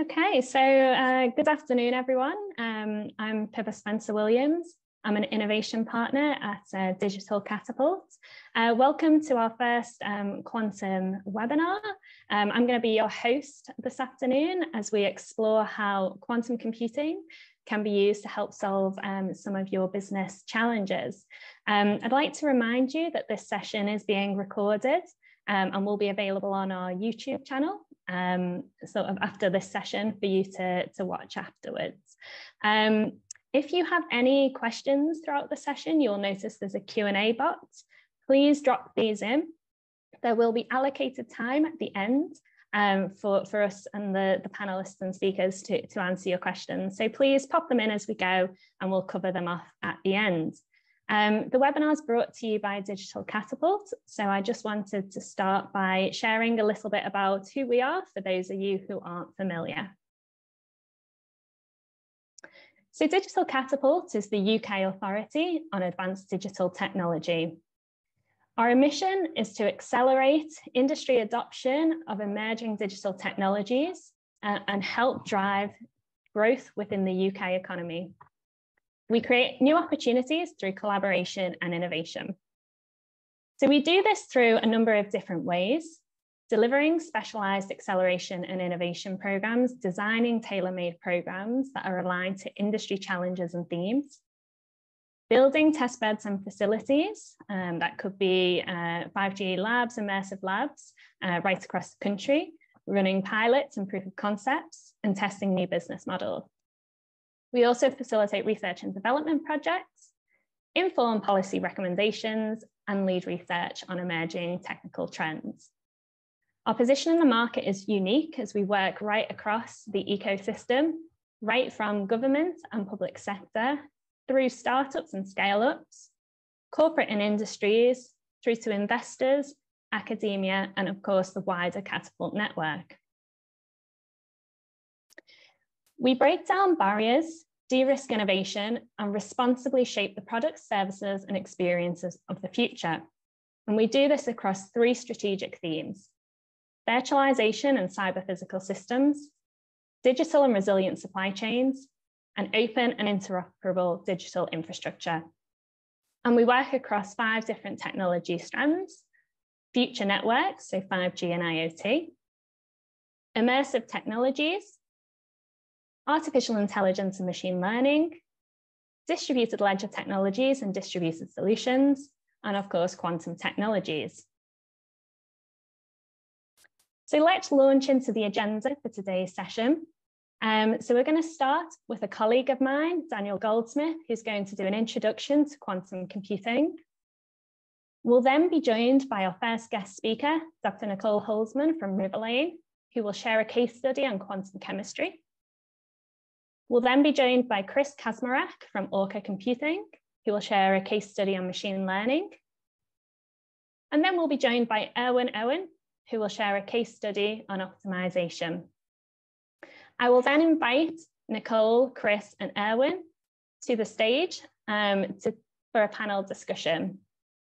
Okay, so good afternoon, everyone. I'm Pippa Spencer-Williams. I'm an innovation partner at Digital Catapult. Welcome to our first quantum webinar. I'm going to be your host this afternoon as we explore how quantum computing can be used to help solve some of your business challenges. I'd like to remind you that this session is being recorded and will be available on our YouTube channel sort of after this session for you to watch afterwards. If you have any questions throughout the session, you'll notice there's a Q&A box. Please drop these in. There will be allocated time at the end for us and the panelists and speakers to answer your questions. So please pop them in as we go and we'll cover them off at the end. The webinar is brought to you by Digital Catapult. So I just wanted to start by sharing a little bit about who we are for those of you who aren't familiar. So Digital Catapult is the UK authority on advanced digital technology. Our mission is to accelerate industry adoption of emerging digital technologies and help drive growth within the UK economy. We create new opportunities through collaboration and innovation. So we do this through a number of different ways: delivering specialized acceleration and innovation programs, designing tailor-made programs that are aligned to industry challenges and themes, building testbeds and facilities, that could be 5G labs, immersive labs, right across the country, running pilots and proof of concepts, and testing new business models. We also facilitate research and development projects, inform policy recommendations, and lead research on emerging technical trends. Our position in the market is unique as we work right across the ecosystem, right from government and public sector, through startups and scale-ups, corporate and industries, through to investors, academia, and of course the wider Catapult network. We break down barriers, de-risk innovation, and responsibly shape the products, services, and experiences of the future. And we do this across three strategic themes: virtualization and cyber physical systems, digital and resilient supply chains, and open and interoperable digital infrastructure. And we work across 5 different technology strands: future networks, so 5G and IoT, immersive technologies, artificial intelligence and machine learning, distributed ledger technologies and distributed solutions, and of course, quantum technologies. So let's launch into the agenda for today's session. So we're going to start with a colleague of mine, Daniel Goldsmith, who's going to do an introduction to quantum computing. We'll then be joined by our first guest speaker, Dr. Nicole Holzman from Riverlane, who will share a case study on quantum chemistry. We'll then be joined by Chris Kazmarek from Orca Computing, who will share a case study on machine learning. And then we'll be joined by Erwin Owen, who will share a case study on optimization. I will then invite Nicole, Chris, and Erwin to the stage for a panel discussion.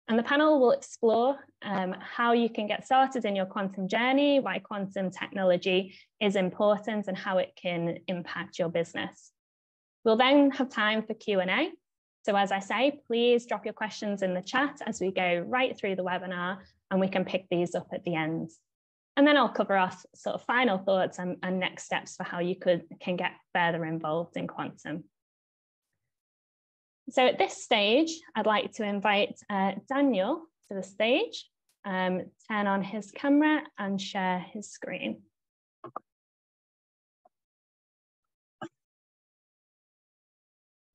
And the panel will explore how you can get started in your quantum journey, why quantum technology is important, and how it can impact your business. We'll then have time for Q&A. So as I say, please drop your questions in the chat as we go right through the webinar, and we can pick these up at the end. And then I'll cover off sort of final thoughts and next steps for how you can get further involved in quantum. So at this stage, I'd like to invite Daniel to the stage, turn on his camera and share his screen.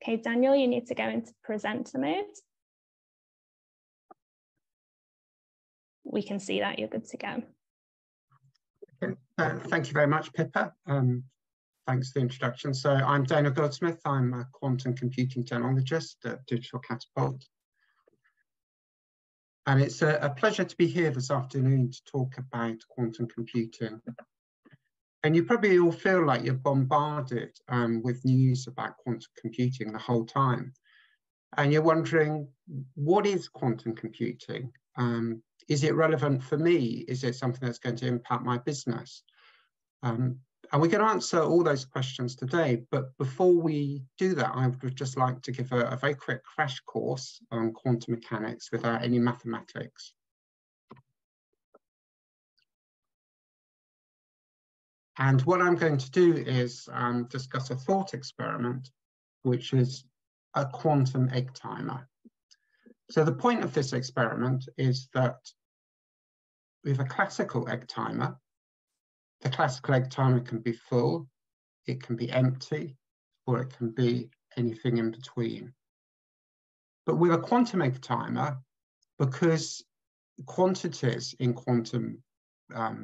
Okay, Daniel, you need to go into presenter mode. We can see that, you're good to go. Okay. Thank you very much, Pippa. Thanks for the introduction. So I'm Daniel Goldsmith. I'm a quantum computing technologist at Digital Catapult. And it's a pleasure to be here this afternoon to talk about quantum computing. And you probably all feel like you're bombarded with news about quantum computing the whole time. And you're wondering, what is quantum computing? Is it relevant for me? Is it something that's going to impact my business? And we can answer all those questions today, but before we do that, I would just like to give a very quick crash course on quantum mechanics without any mathematics. And what I'm going to do is discuss a thought experiment, which is a quantum egg timer. So the point of this experiment is that we have a classical egg timer. The classical egg timer can be full, it can be empty, or it can be anything in between. But with a quantum egg timer, because quantities in quantum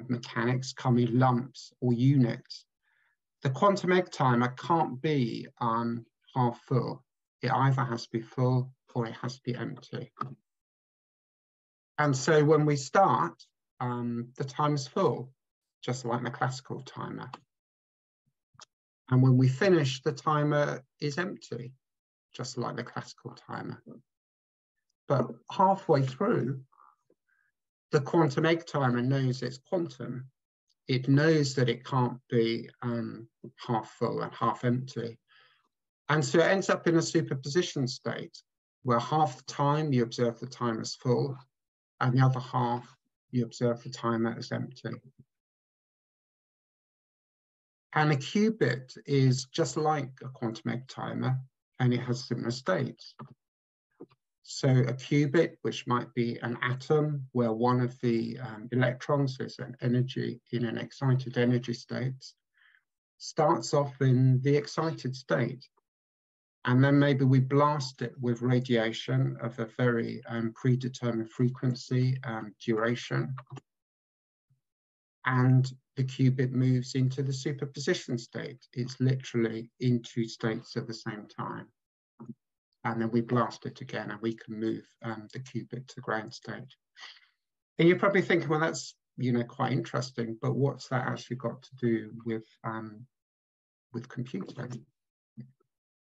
mechanics come in lumps or units, the quantum egg timer can't be half full. It either has to be full or it has to be empty. And so when we start, the timer's full, just like the classical timer. And when we finish, the timer is empty, just like the classical timer. But halfway through, the quantum egg timer knows it's quantum. It knows that it can't be half full and half empty. And so it ends up in a superposition state where half the time you observe the timer as full and the other half you observe the timer as empty. And a qubit is just like a quantum egg timer, and it has similar states. So a qubit, which might be an atom where one of the electrons is an energy in an excited energy state, starts off in the excited state. And then maybe we blast it with radiation of a very predetermined frequency and duration. And the qubit moves into the superposition state. It's literally in two states at the same time. And then we blast it again and we can move the qubit to ground state. And you're probably thinking, well, that's quite interesting, but what's that actually got to do with computing?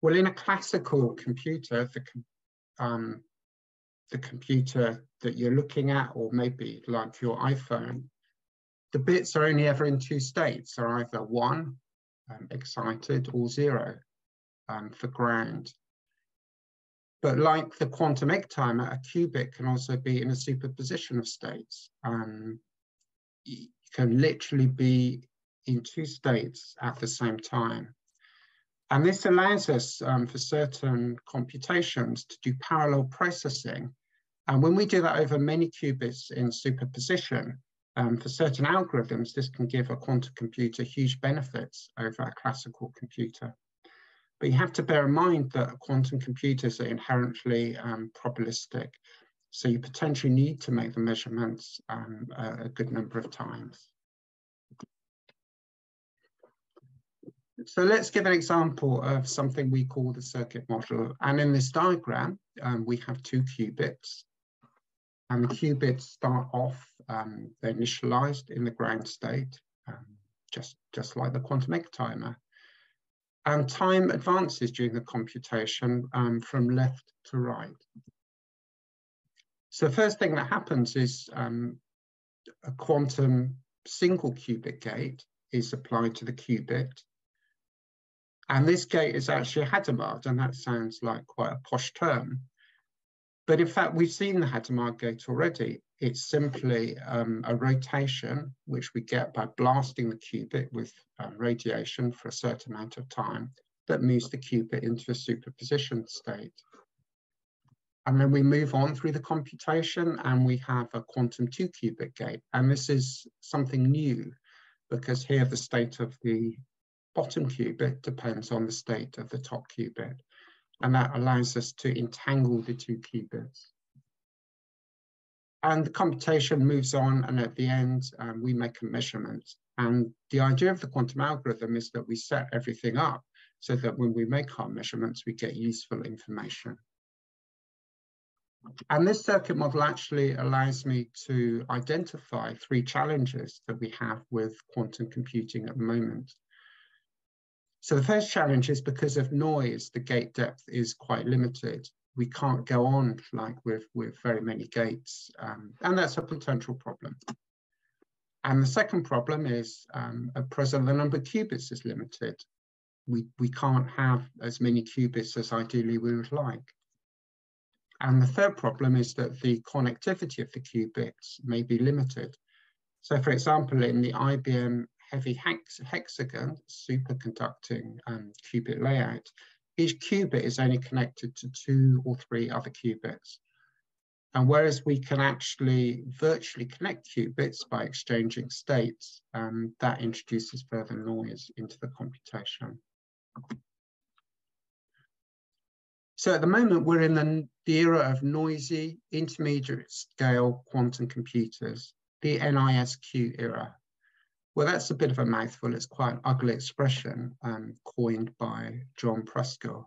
Well, in a classical computer, the computer that you're looking at, or maybe like your iPhone, the bits are only ever in two states. They're either 1, excited, or 0 for ground. But like the quantum egg timer, a qubit can also be in a superposition of states. You can literally be in two states at the same time. And this allows us for certain computations to do parallel processing. And when we do that over many qubits in superposition, for certain algorithms, this can give a quantum computer huge benefits over a classical computer. But you have to bear in mind that quantum computers are inherently probabilistic. So you potentially need to make the measurements a good number of times. So let's give an example of something we call the circuit model. And in this diagram, we have two qubits. And the qubits start off, they're initialized in the ground state, just like the quantum egg timer. And time advances during the computation from left to right. So the first thing that happens is a quantum single qubit gate is applied to the qubit. And this gate is actually a Hadamard, and that sounds like quite a posh term. But in fact, we've seen the Hadamard gate already. It's simply a rotation, which we get by blasting the qubit with radiation for a certain amount of time, that moves the qubit into a superposition state. And then we move on through the computation and we have a quantum 2-qubit gate. And this is something new because here the state of the bottom qubit depends on the state of the top qubit. And that allows us to entangle the two qubits. And the computation moves on, and at the end, we make a measurement. And the idea of the quantum algorithm is that we set everything up so that when we make our measurements, we get useful information. And this circuit model actually allows me to identify 3 challenges that we have with quantum computing at the moment. So the first challenge is because of noise, the gate depth is quite limited. We can't go on like with very many gates, and that's a potential problem. And the second problem is at present, the number of qubits is limited. We can't have as many qubits as ideally we would like. And the third problem is that the connectivity of the qubits may be limited. So for example, in the IBM heavy hexagon superconducting qubit layout, each qubit is only connected to 2 or 3 other qubits. And whereas we can actually virtually connect qubits by exchanging states, that introduces further noise into the computation. So at the moment, we're in the era of noisy, intermediate scale quantum computers, the NISQ era. Well, that's a bit of a mouthful. It's quite an ugly expression coined by John Preskill.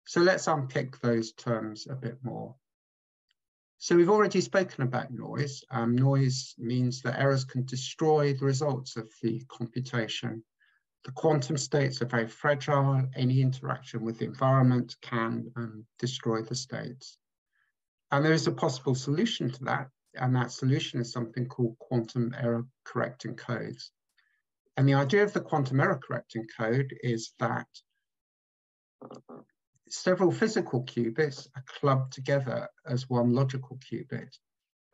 So let's unpick those terms a bit more. So we've already spoken about noise. Noise means that errors can destroy the results of the computation. The quantum states are very fragile. Any interaction with the environment can destroy the states. And there is a possible solution to that. And that solution is something called quantum error correcting codes. And the idea of the quantum error correcting code is that several physical qubits are clubbed together as one logical qubit.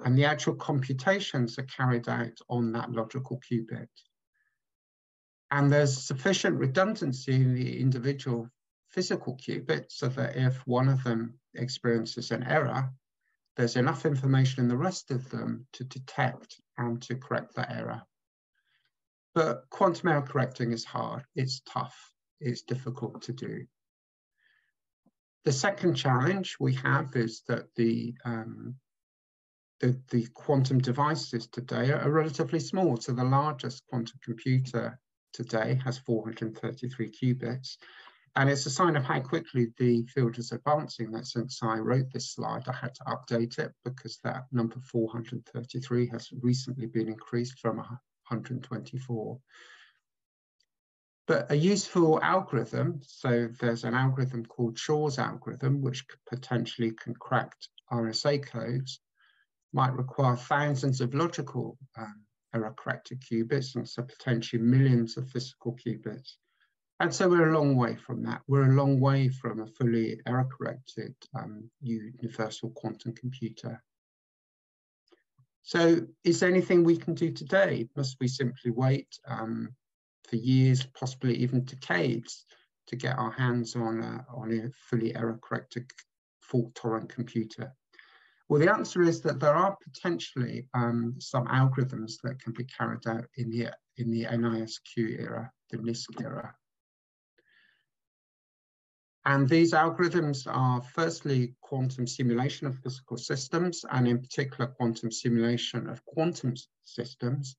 And the actual computations are carried out on that logical qubit. And there's sufficient redundancy in the individual physical qubits so that if one of them experiences an error, there's enough information in the rest of them to detect and to correct that error. But quantum error correcting is hard, it's tough, it's difficult to do. The second challenge we have is that the quantum devices today are relatively small. So the largest quantum computer today has 433 qubits. And it's a sign of how quickly the field is advancing that since I wrote this slide, I had to update it because that number 433 has recently been increased from 124. But a useful algorithm, so there's an algorithm called Shor's algorithm, which potentially can crack RSA codes, might require thousands of logical error-corrected qubits, and so potentially millions of physical qubits. And so we're a long way from that. We're a long way from a fully error-corrected universal quantum computer. So is there anything we can do today? Must we simply wait for years, possibly even decades, to get our hands on a fully error-corrected fault-tolerant computer? Well, the answer is that there are potentially some algorithms that can be carried out in the NISQ era, the NISQ era. And these algorithms are firstly quantum simulation of physical systems, and in particular quantum simulation of quantum systems,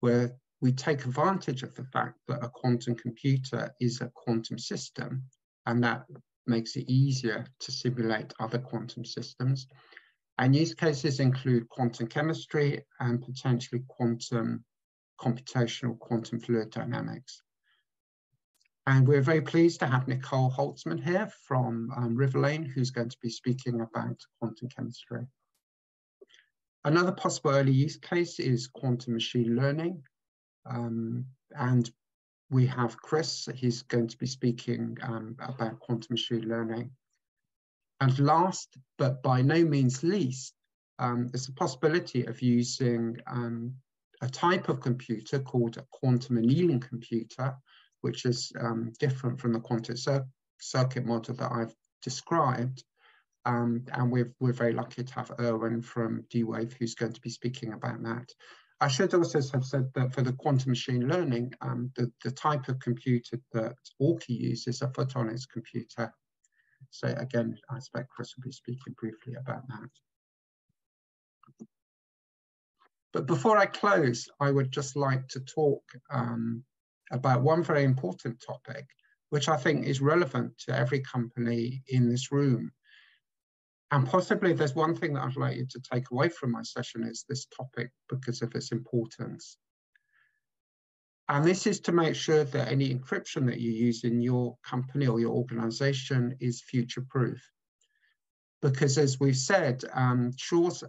where we take advantage of the fact that a quantum computer is a quantum system, and that makes it easier to simulate other quantum systems. And use cases include quantum chemistry and potentially computational quantum fluid dynamics. And we're very pleased to have Nicole Holtzman here from Riverlane, who's going to be speaking about quantum chemistry. Another possible early use case is quantum machine learning. And we have Chris, he's going to be speaking about quantum machine learning. And last, but by no means least, there's a possibility of using a type of computer called a quantum annealing computer, which is different from the quantum circuit model that I've described. And we're very lucky to have Erwin from D-Wave, who's going to be speaking about that. I should also have said that for the quantum machine learning, the type of computer that Orca uses is a photonics computer. So again, I expect Chris will be speaking briefly about that. But before I close, I would just like to talk about one very important topic, which I think is relevant to every company in this room. And possibly there's one thing that I'd like you to take away from my session is this topic because of its importance. And this is to make sure that any encryption that you use in your company or your organization is future-proof. because as we've said, Shor's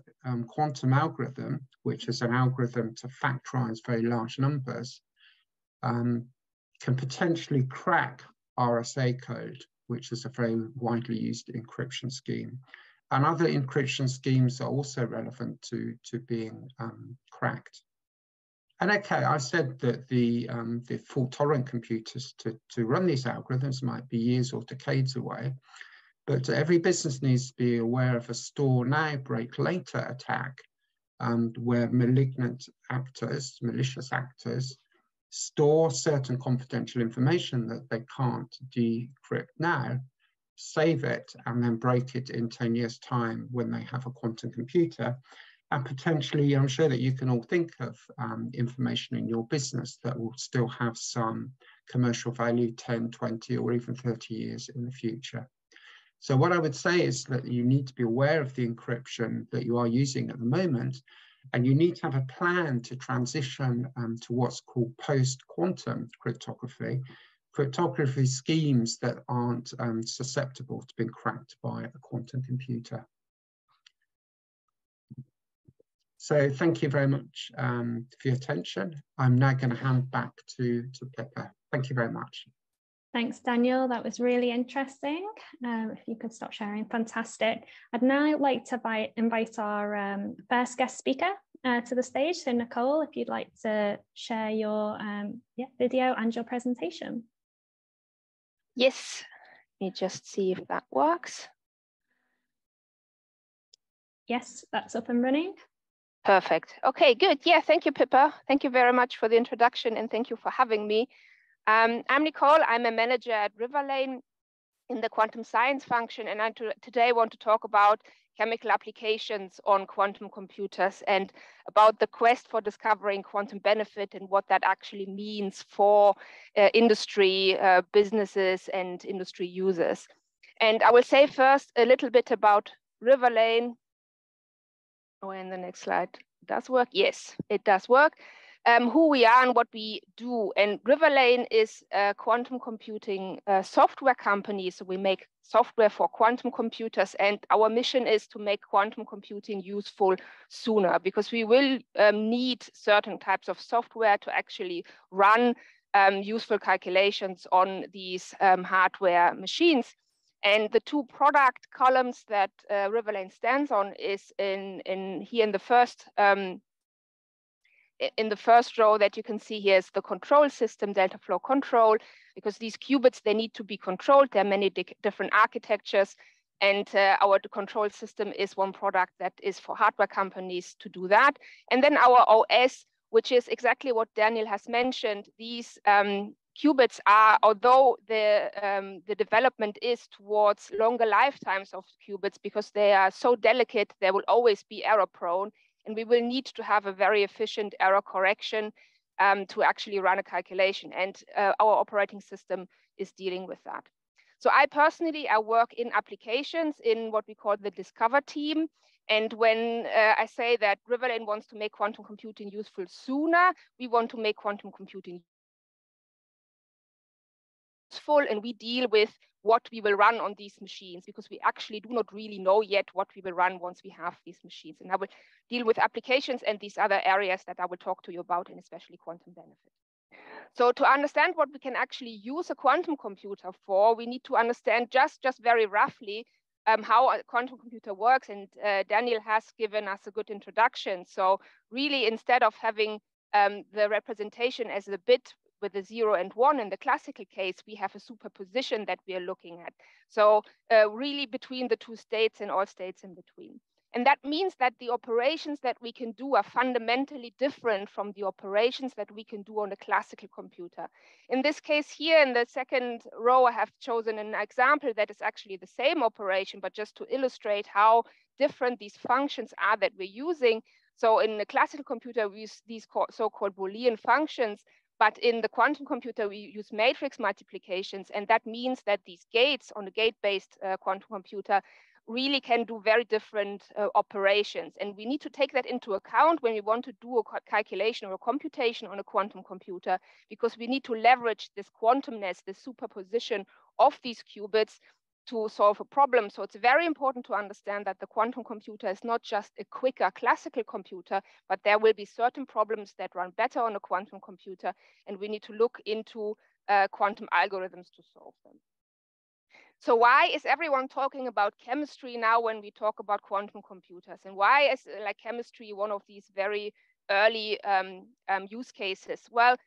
quantum algorithm, which is an algorithm to factorize very large numbers, can potentially crack RSA code, which is a very widely used encryption scheme. And other encryption schemes are also relevant to being cracked. And okay, I said that the fault-tolerant computers to run these algorithms might be years or decades away, but every business needs to be aware of a store now, break later attack, where malignant actors, malicious actors, store certain confidential information that they can't decrypt now, save it, and then break it in 10 years' time when they have a quantum computer. And potentially, I'm sure that you can all think of information in your business that will still have some commercial value 10, 20, or even 30 years in the future. So what I would say is that you need to be aware of the encryption that you are using at the moment, and you need to have a plan to transition to what's called post-quantum cryptography schemes that aren't susceptible to being cracked by a quantum computer. So thank you very much for your attention. I'm now going to hand back to Pippa. Thank you very much. Thanks, Daniel. That was really interesting. If you could stop sharing, fantastic. I'd now like to invite our first guest speaker to the stage. So Nicole, if you'd like to share your video and your presentation. Yes, let me just see if that works. Yes, that's up and running. Perfect. Okay, good. Yeah, thank you, Pippa. Thank you very much for the introduction and thank you for having me. I'm Nicole. I'm a manager at Riverlane in the quantum science function, and I today want to talk about chemical applications on quantum computers and about the quest for discovering quantum benefit and what that actually means for industry, businesses, and industry users. And I will say first a little bit about Riverlane. Oh, and the next slide does work. Yes, it does work. Who we are and what we do. And Riverlane is a quantum computing software company. So we make software for quantum computers, and our mission is to make quantum computing useful sooner, because we will need certain types of software to actually run useful calculations on these hardware machines. And the two product columns that Riverlane stands on is here in the first row that you can see here is the control system, delta flow control, because these qubits, they need to be controlled. There are many different architectures, and our control system is one product that is for hardware companies to do that. And then our OS, which is exactly what Daniel has mentioned. These qubits are, although the development is towards longer lifetimes of qubits, because they are so delicate, they will always be error prone. And we will need to have a very efficient error correction to actually run a calculation. And our operating system is dealing with that. So I personally work in applications in what we call the Discover team. And when I say that Riverlane wants to make quantum computing useful sooner, we want to make quantum computing useful, and we deal with what we will run on these machines, because we actually do not really know yet what we will run once we have these machines. And I will deal with applications and these other areas that I will talk to you about, and especially quantum benefit. So to understand what we can actually use a quantum computer for, we need to understand just very roughly how a quantum computer works. And Daniel has given us a good introduction. So really, instead of having the representation as a bit with the 0 and 1 in the classical case, we have a superposition that we are looking at. So really between the two states and all states in between. And that means that the operations that we can do are fundamentally different from the operations that we can do on a classical computer. In this case here, in the second row, I have chosen an example that is actually the same operation, but just to illustrate how different these functions are that we're using. So in the classical computer, we use these so-called Boolean functions, but in the quantum computer, we use matrix multiplications. And that means that these gates on a gate-based quantum computer really can do very different operations. And we need to take that into account when we want to do a calculation or a computation on a quantum computer, because we need to leverage this quantumness, this superposition of these qubits to solve a problem. So it's very important to understand that the quantum computer is not just a quicker classical computer, but there will be certain problems that run better on a quantum computer, and we need to look into quantum algorithms to solve them. So why is everyone talking about chemistry now when we talk about quantum computers? And why is like chemistry one of these very early use cases? Well,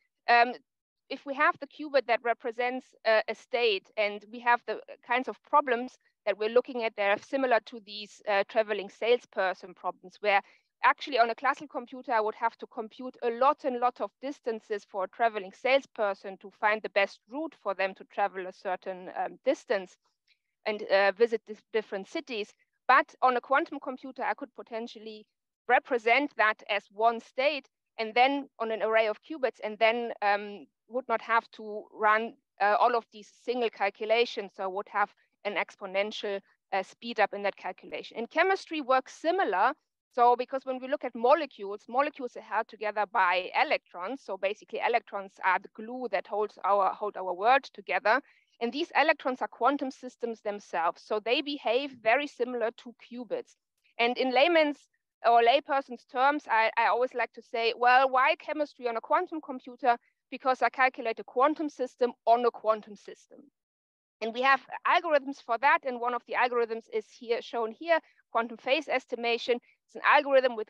if we have the qubit that represents a state, and we have the kinds of problems that we're looking at, they're similar to these traveling salesperson problems, where actually on a classical computer, I would have to compute a lot of distances for a traveling salesperson to find the best route for them to travel a certain distance and visit different cities. But on a quantum computer, I could potentially represent that as one state, and then on an array of qubits, and then would not have to run all of these single calculations, so I would have an exponential speed up in that calculation. In chemistry works similar. So because when we look at molecules, molecules are held together by electrons. So basically electrons are the glue that hold our world together. And these electrons are quantum systems themselves. So they behave very similar to qubits. And in layman's or layperson's terms, I always like to say, well, why chemistry on a quantum computer? Because I calculate a quantum system on a quantum system. And we have algorithms for that. And one of the algorithms is here shown here, quantum phase estimation. It's an algorithm with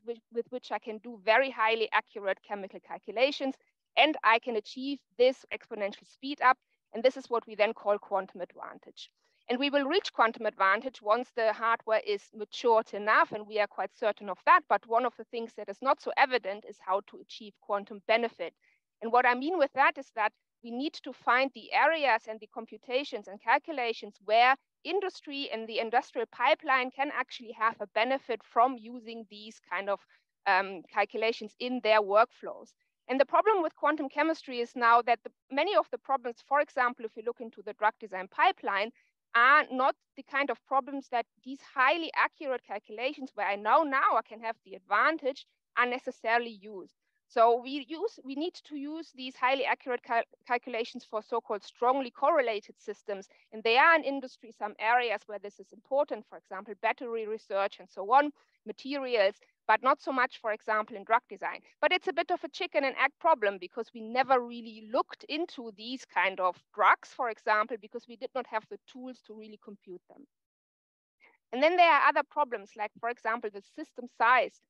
which I can do very highly accurate chemical calculations. And I can achieve this exponential speed up. And this is what we then call quantum advantage. And we will reach quantum advantage once the hardware is matured enough, and we are quite certain of that. But one of the things that is not so evident is how to achieve quantum benefit. And what I mean with that is that we need to find the areas and the computations and calculations where industry and the industrial pipeline can actually have a benefit from using these kind of calculations in their workflows. And the problem with quantum chemistry is now that many of the problems, for example, if you look into the drug design pipeline, are not the kind of problems that these highly accurate calculations, where I know now I can have the advantage, are necessarily used. So we need to use these highly accurate calculations for so-called strongly correlated systems. And they are in industry some areas where this is important, for example, battery research and so on, materials, but not so much, for example, in drug design. But it's a bit of a chicken and egg problem, because we never really looked into these kind of drugs, for example, because we did not have the tools to really compute them. And then there are other problems, like, for example, the system size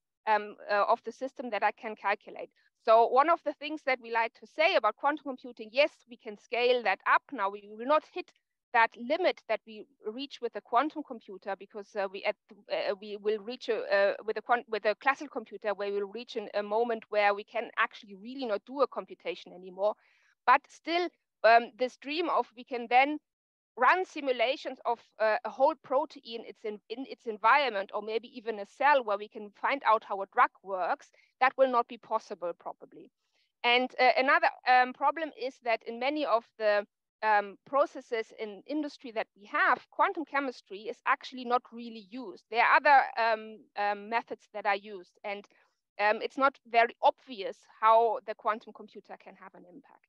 of the system that I can calculate. So one of the things that we like to say about quantum computing, yes, we can scale that up. Now we will not hit that limit that we reach with a quantum computer, because we will reach with a classical computer, where we will reach a moment where we can actually really not do a computation anymore. But still, this dream of we can then run simulations of a whole protein in its environment, or maybe even a cell, where we can find out how a drug works, that will not be possible probably. And another problem is that in many of the processes in industry that we have, quantum chemistry is actually not really used. There are other methods that are used, and it's not very obvious how the quantum computer can have an impact.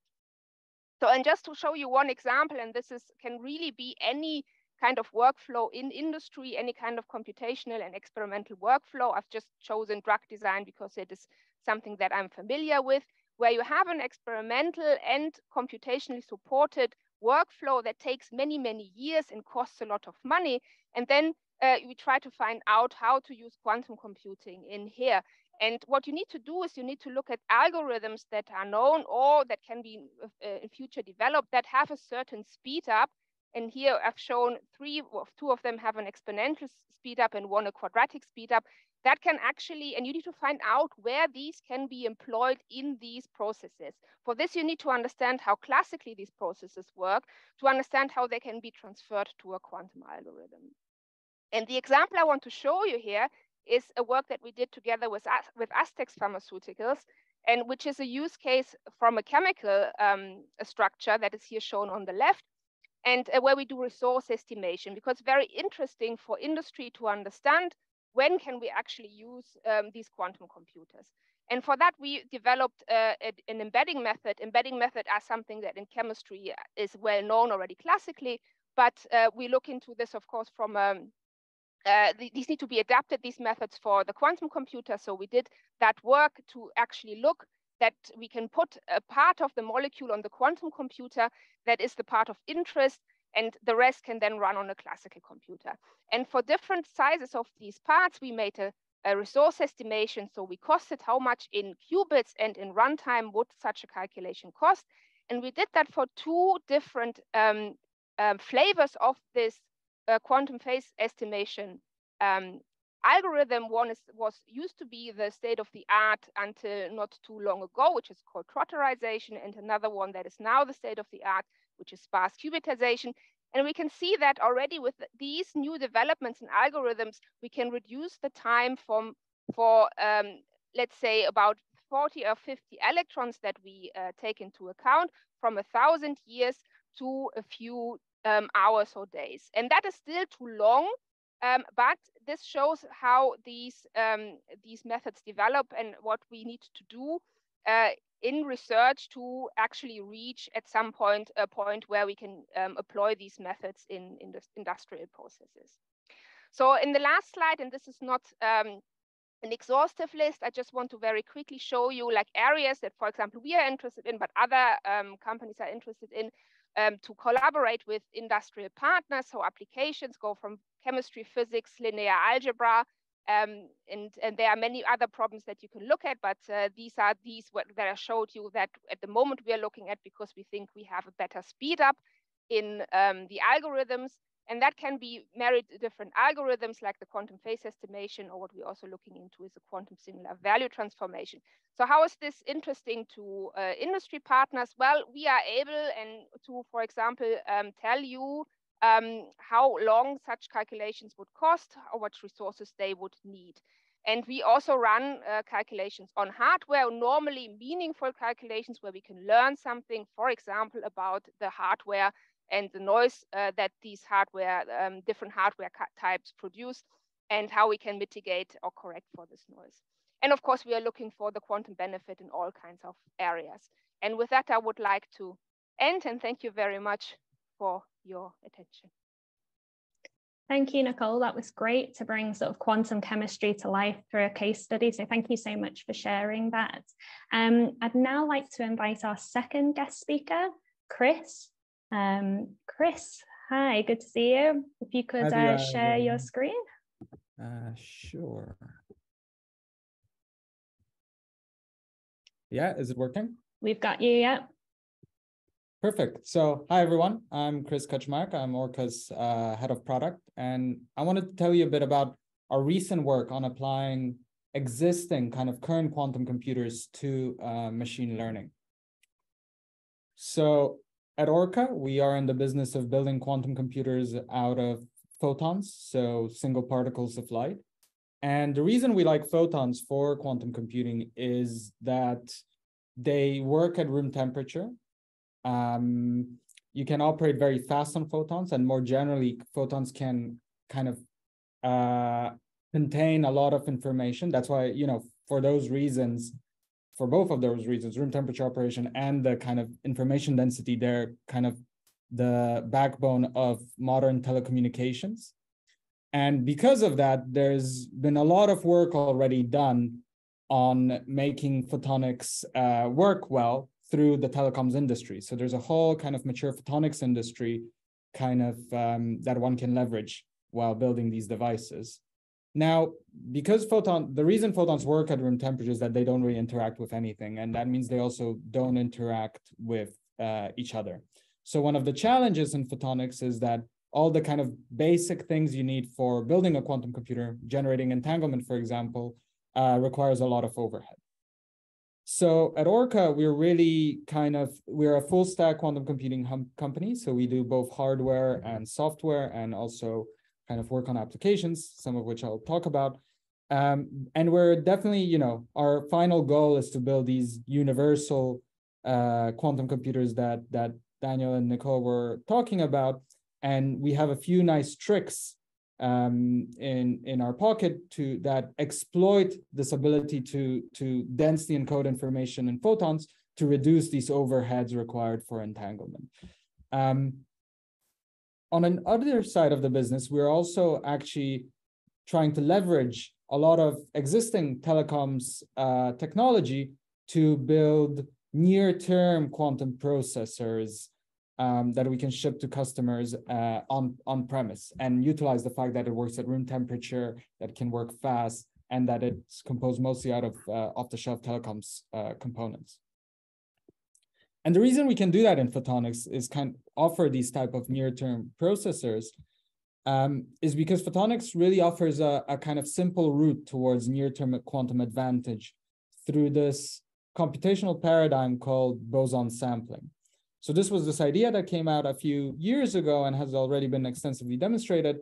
So, and just to show you one example, and this can really be any kind of workflow in industry, any kind of computational and experimental workflow. I've just chosen drug design because it is something that I'm familiar with, where you have an experimental and computationally supported workflow that takes many, many years and costs a lot of money. And then we try to find out how to use quantum computing in here. And what you need to do is you need to look at algorithms that are known or that can be in future developed that have a certain speed up. And here I've shown two of them have an exponential speed up and one a quadratic speed up. That can actually, and you need to find out where these can be employed in these processes. For this, you need to understand how classically these processes work to understand how they can be transferred to a quantum algorithm. And the example I want to show you here is a work that we did together with Aztecs Pharmaceuticals, and which is a use case from a chemical structure that is here shown on the left, and where we do resource estimation, because it's very interesting for industry to understand when can we actually use these quantum computers. And for that, we developed an embedding method. Embedding method are something that in chemistry is well known already classically, but we look into this, of course, from these need to be adapted, these methods, for the quantum computer. So we did that work to actually look that we can put a part of the molecule on the quantum computer that is the part of interest, and the rest can then run on a classical computer. And for different sizes of these parts, we made a resource estimation. So we costed how much in qubits and in runtime would such a calculation cost. And we did that for two different flavors of this quantum phase estimation algorithm. One was used to be the state of the art until not too long ago, which is called trotterization, and another one that is now the state of the art, which is sparse qubitization. And we can see that already with these new developments in algorithms, we can reduce the time for let's say about 40 or 50 electrons that we take into account, from 1,000 years to a few hours or days. And that is still too long, but this shows how these methods develop and what we need to do in research to actually reach at some point a point where we can employ these methods in industrial processes. So in the last slide, and this is not an exhaustive list, I just want to very quickly show you like areas that, for example, we are interested in, but other companies are interested in, to collaborate with industrial partners. So applications go from chemistry, physics, linear algebra, and there are many other problems that you can look at, but these are that I showed you that at the moment we are looking at, because we think we have a better speed up in the algorithms, and that can be married to different algorithms like the quantum phase estimation, or what we're also looking into is a quantum singular value transformation. So how is this interesting to industry partners? Well, we are able to, for example, tell you how long such calculations would cost, or what resources they would need. And we also run calculations on hardware, normally meaningful calculations where we can learn something, for example, about the hardware and the noise that these different hardware types produce, and how we can mitigate or correct for this noise. And of course, we are looking for the quantum benefit in all kinds of areas. And with that, I would like to end, and thank you very much for your attention. Thank you, Nicole. That was great to bring sort of quantum chemistry to life through a case study. So thank you so much for sharing that. I'd now like to invite our second guest speaker, Chris. Chris, hi, good to see you. If you could share your screen. Sure. Yeah, is it working? We've got you, yeah. Perfect. So hi, everyone. I'm Chris Kaczmarek. I'm Orca's head of product. And I wanted to tell you a bit about our recent work on applying existing kind of current quantum computers to machine learning. So at Orca, we are in the business of building quantum computers out of photons, so single particles of light. And the reason we like photons for quantum computing is that they work at room temperature. You can operate very fast on photons, and more generally, photons can kind of contain a lot of information. That's why, for those reasons, for both of those reasons, room temperature operation and the kind of information density, they're kind of the backbone of modern telecommunications. And because of that, there's been a lot of work already done on making photonics work well through the telecoms industry. So there's a whole kind of mature photonics industry kind of that one can leverage while building these devices. Now, because the reason photons work at room temperature is that they don't really interact with anything. And that means they also don't interact with each other. So one of the challenges in photonics is that all the kind of basic things you need for building a quantum computer, generating entanglement, for example, requires a lot of overhead. So at Orca, we're a full stack quantum computing company. So we do both hardware and software, and also kind of work on applications, some of which I'll talk about. And we're definitely, our final goal is to build these universal quantum computers that Daniel and Nicole were talking about. And we have a few nice tricks in our pocket that exploit this ability to densely encode information in photons to reduce these overheads required for entanglement. on another side of the business, we're also actually trying to leverage a lot of existing telecoms technology to build near-term quantum processors that we can ship to customers on premise, and utilize the fact that it works at room temperature, that it can work fast, and that it's composed mostly out of off-the-shelf telecoms components. And the reason we can do that in photonics is kind of offer these type of near-term processors is because photonics really offers a kind of simple route towards near-term quantum advantage through this computational paradigm called boson sampling. So this was this idea that came out a few years ago and has already been extensively demonstrated,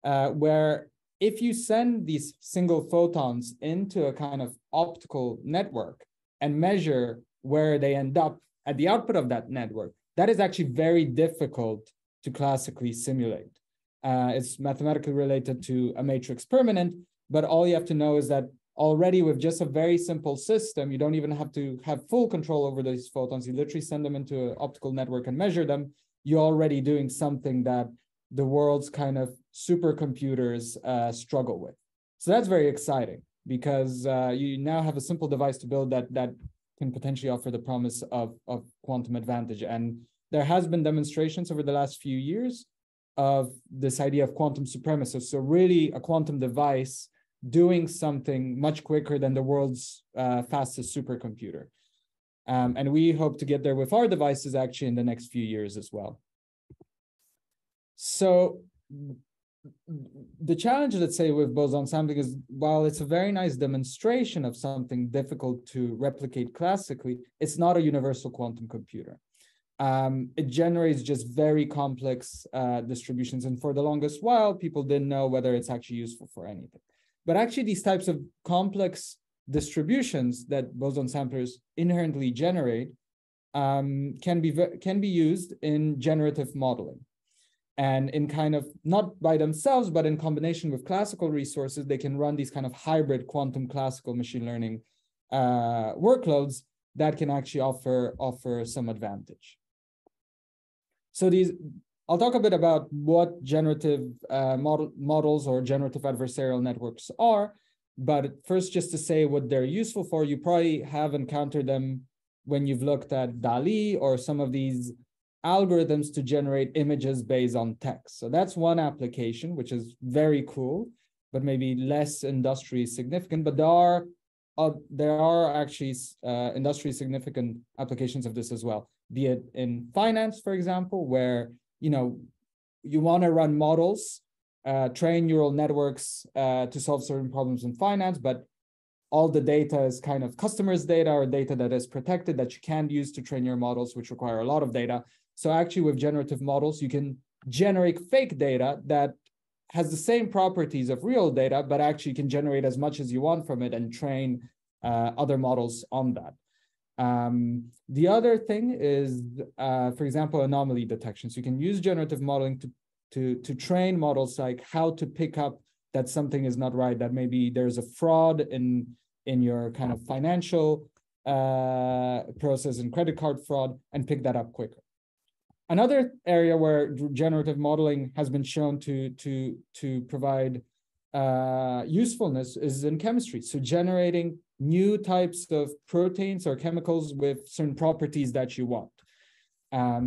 where if you send these single photons into a kind of optical network and measure where they end up at the output of that network, that is actually very difficult to classically simulate. It's mathematically related to a matrix permanent, but all you have to know is that already with just a very simple system, you don't even have to have full control over these photons. You literally send them into an optical network and measure them. You're already doing something that the world's kind of supercomputers struggle with. So that's very exciting, because you now have a simple device to build that can potentially offer the promise of quantum advantage. And there has been demonstrations over the last few years of this idea of quantum supremacy. So really a quantum device doing something much quicker than the world's fastest supercomputer. And we hope to get there with our devices actually in the next few years as well. So the challenge, let's say, with boson sampling is, while it's a very nice demonstration of something difficult to replicate classically, it's not a universal quantum computer. It generates just very complex distributions. And for the longest while, people didn't know whether it's actually useful for anything. But actually, these types of complex distributions that boson samplers inherently generate can be used in generative modeling. And in kind of, not by themselves, but in combination with classical resources, they can run these kind of hybrid quantum classical machine learning workloads that can actually offer some advantage. So I'll talk a bit about what generative models or generative adversarial networks are, but first, just to say what they're useful for, you probably have encountered them when you've looked at DALL-E or some of these algorithms to generate images based on text. So that's one application, which is very cool, but maybe less industry significant. But there are actually industry significant applications of this as well, be it in finance, for example, where you want to run models, train neural networks to solve certain problems in finance, but all the data is kind of customers' data or data that is protected that you can't use to train your models, which require a lot of data. So actually with generative models, you can generate fake data that has the same properties of real data, but actually can generate as much as you want from it and train other models on that. The other thing is, for example, anomaly detection. So you can use generative modeling to train models like how to pick up that something is not right, that maybe there's a fraud in your kind of financial process and credit card fraud, and pick that up quicker. Another area where generative modeling has been shown to provide usefulness is in chemistry. So generating new types of proteins or chemicals with certain properties that you want.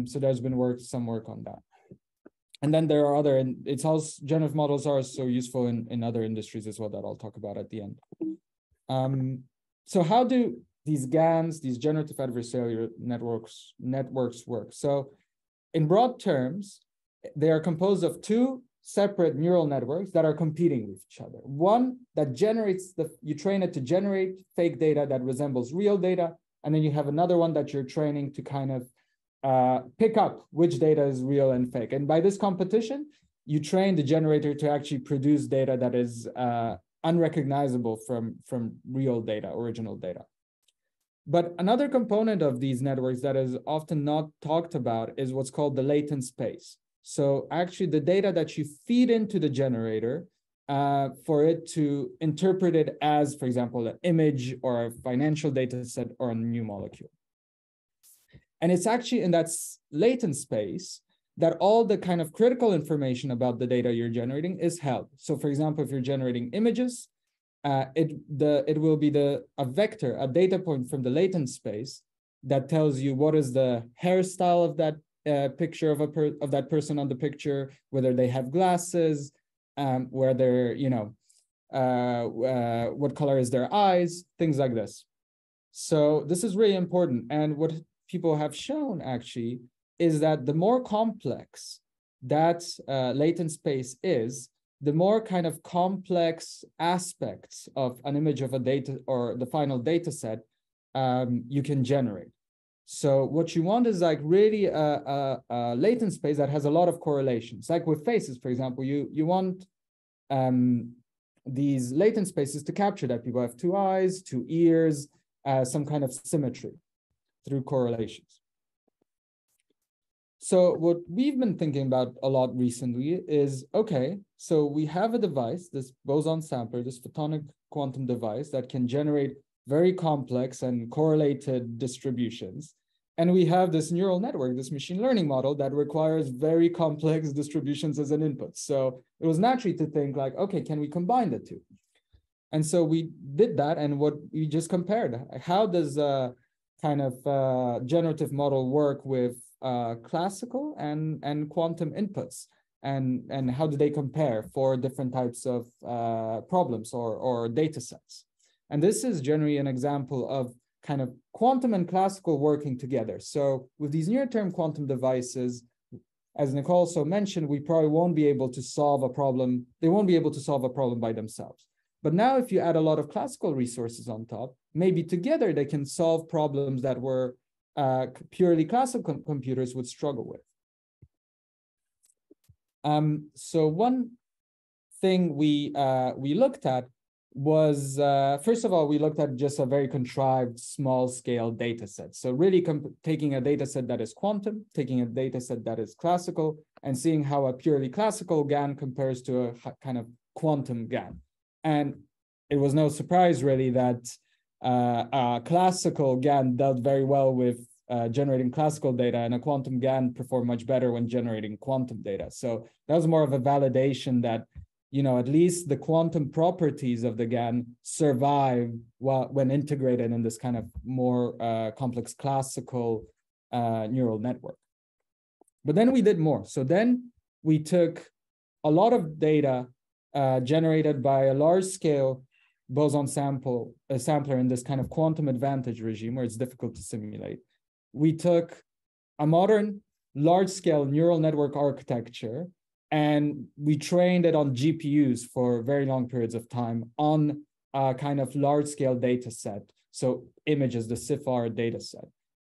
So there's been some work on that. And then there are other, and it's also, generative models are so useful in other industries as well that I'll talk about at the end. So how do these GANs, these generative adversarial networks work? So in broad terms, they are composed of two separate neural networks that are competing with each other. One that generates you train it to generate fake data that resembles real data. And then you have another one that you're training to kind of pick up which data is real and fake. And by this competition, you train the generator to actually produce data that is unrecognizable from real data, original data. But another component of these networks that is often not talked about is what's called the latent space. So actually the data that you feed into the generator for it to interpret it as, for example, an image or a financial data set or a new molecule. And it's actually in that latent space that all the kind of critical information about the data you're generating is held. So for example, if you're generating images, it will be a vector, a data point from the latent space that tells you what is the hairstyle of that picture of that person on the picture, whether they have glasses, whether, you know, what color is their eyes, things like this. So this is really important. And what people have shown actually is that the more complex that latent space is, the more kind of complex aspects of an image of a data or the final data set you can generate. So what you want is like really a latent space that has a lot of correlations. Like with faces, for example, you want these latent spaces to capture that people have 2 eyes, 2 ears, some kind of symmetry through correlations. So what we've been thinking about a lot recently is, okay, so we have a device, this boson sampler, this photonic quantum device that can generate very complex and correlated distributions. And we have this neural network, this machine learning model that requires very complex distributions as an input. So it was natural to think like, okay, can we combine the two? And so we did that, and what we just compared, how does a kind of generative model work with classical and quantum inputs, and how do they compare for different types of problems or data sets? And this is generally an example of kind of quantum and classical working together. So with these near-term quantum devices, as Nicole also mentioned, we probably won't be able to solve a problem. They won't be able to solve a problem by themselves. But now if you add a lot of classical resources on top, maybe together they can solve problems that were purely classical computers would struggle with. So one thing we looked at was, first of all, we looked at just a very contrived small scale data set. So really taking a data set that is quantum, taking a data set that is classical, and seeing how a purely classical GAN compares to a kind of quantum GAN. And it was no surprise really that a classical GAN dealt very well with generating classical data, and a quantum GAN performed much better when generating quantum data. So that was more of a validation that, you know, at least the quantum properties of the GAN survive when integrated in this kind of more complex classical neural network. But then we did more. So then we took a lot of data generated by a large-scale boson sampler in this kind of quantum advantage regime where it's difficult to simulate. We took a modern large-scale neural network architecture and we trained it on GPUs for very long periods of time on a kind of large-scale data set. So images, the CIFAR data set.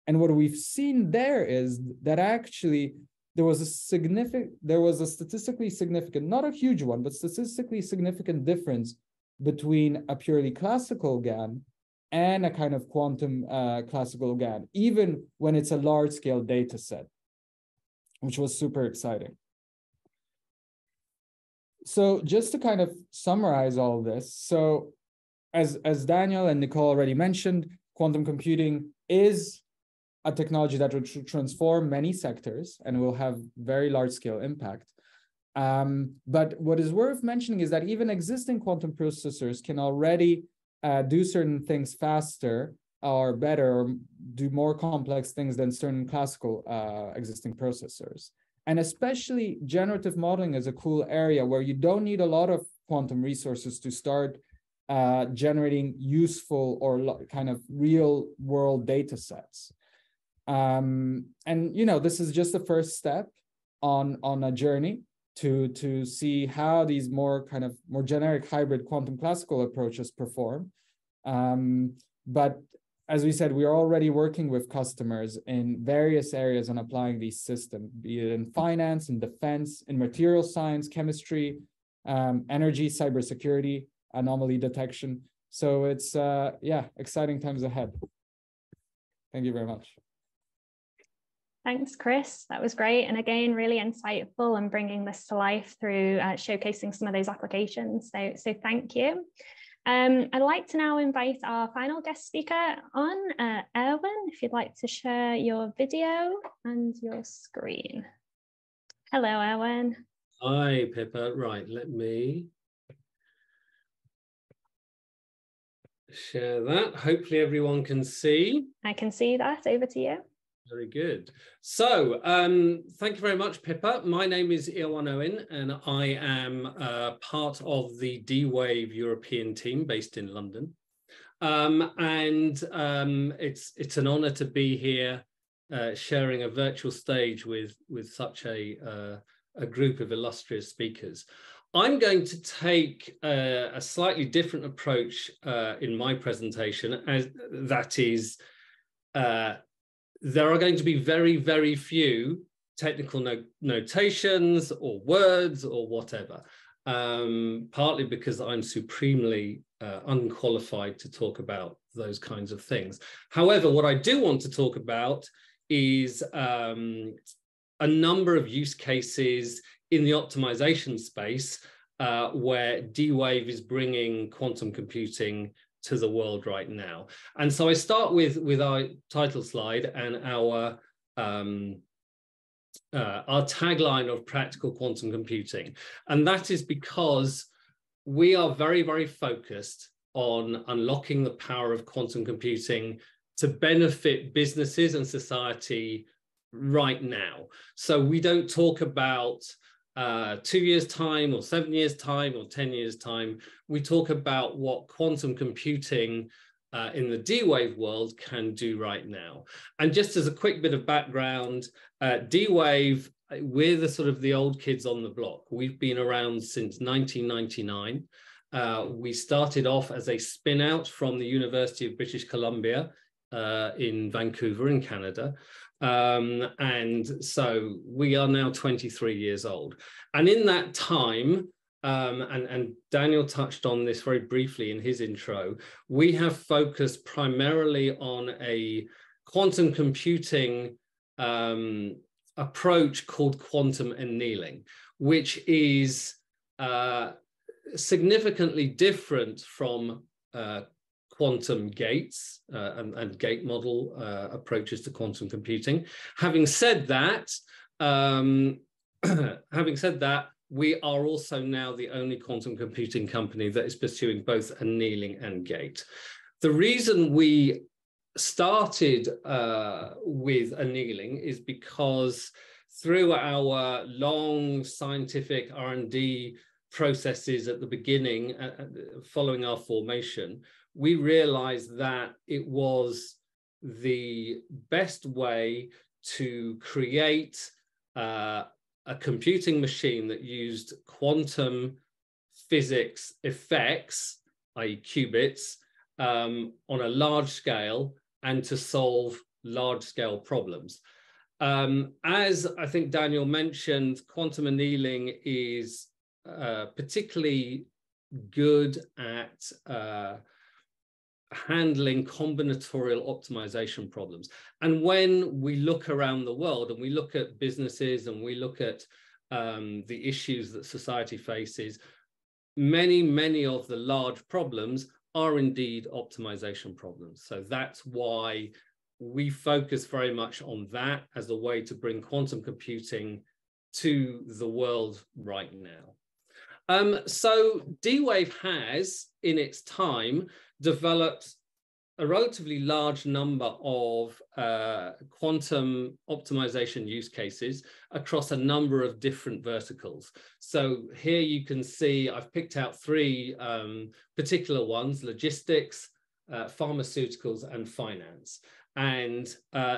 And what we've seen there is that actually there was a statistically significant, not a huge one, but statistically significant difference between a purely classical GAN and a kind of quantum classical GAN, even when it's a large-scale data set, which was super exciting. So just to kind of summarize all this, so as Daniel and Nicole already mentioned, quantum computing is a technology that will transform many sectors and will have very large-scale impact. But what is worth mentioning is that even existing quantum processors can already do certain things faster or better, or do more complex things than certain classical existing processors. And especially generative modeling is a cool area where you don't need a lot of quantum resources to start generating useful or kind of real world data sets. And, you know, this is just the first step on a journey to see how these more generic hybrid quantum classical approaches perform. But as we said, we are already working with customers in various areas on applying these systems, be it in finance, in defense, in material science, chemistry, energy, cybersecurity, anomaly detection. So it's, yeah, exciting times ahead. Thank you very much. Thanks, Chris. That was great. And again, really insightful and bringing this to life through showcasing some of those applications. So thank you. I'd like to now invite our final guest speaker on, Erwin, if you'd like to share your video and your screen. Hello, Owen. Hi, Pippa. Right, let me share that. Hopefully everyone can see. I can see that. Over to you. Very good. So thank you very much, Pippa. My name is Iwan Owen, and I am part of the D-Wave European team based in London. It's an honor to be here sharing a virtual stage with such a group of illustrious speakers. I'm going to take a slightly different approach in my presentation, as that is, there are going to be very, very few technical notations or words or whatever, partly because I'm supremely unqualified to talk about those kinds of things. However, what I do want to talk about is a number of use cases in the optimization space where D-Wave is bringing quantum computing to the world right now. And so I start with our title slide and our tagline of practical quantum computing. And that is because we are very, very focused on unlocking the power of quantum computing to benefit businesses and society right now. So we don't talk about 2 years' time or 7 years' time or 10 years' time. We talk about what quantum computing in the D-Wave world can do right now. And just as a quick bit of background, D-Wave, we're the sort of the old kids on the block. We've been around since 1999. We started off as a spin out from the University of British Columbia in Vancouver in Canada. And so we are now 23 years old. And in that time, and Daniel touched on this very briefly in his intro, we have focused primarily on a quantum computing approach called quantum annealing, which is significantly different from quantum gates and gate model approaches to quantum computing. Having said that, we are also now the only quantum computing company that is pursuing both annealing and gate. The reason we started with annealing is because through our long scientific R&D processes at the beginning, following our formation, we realized that it was the best way to create a computing machine that used quantum physics effects, i.e. qubits, on a large scale and to solve large scale problems. As I think Daniel mentioned, quantum annealing is particularly good at handling combinatorial optimization problems. And when we look around the world and we look at businesses and we look at the issues that society faces, many of the large problems are indeed optimization problems. So that's why we focus very much on that as a way to bring quantum computing to the world right now. So D-Wave has, in its time, developed a relatively large number of quantum optimization use cases across a number of different verticals. So here you can see I've picked out three particular ones: logistics, pharmaceuticals, and finance. And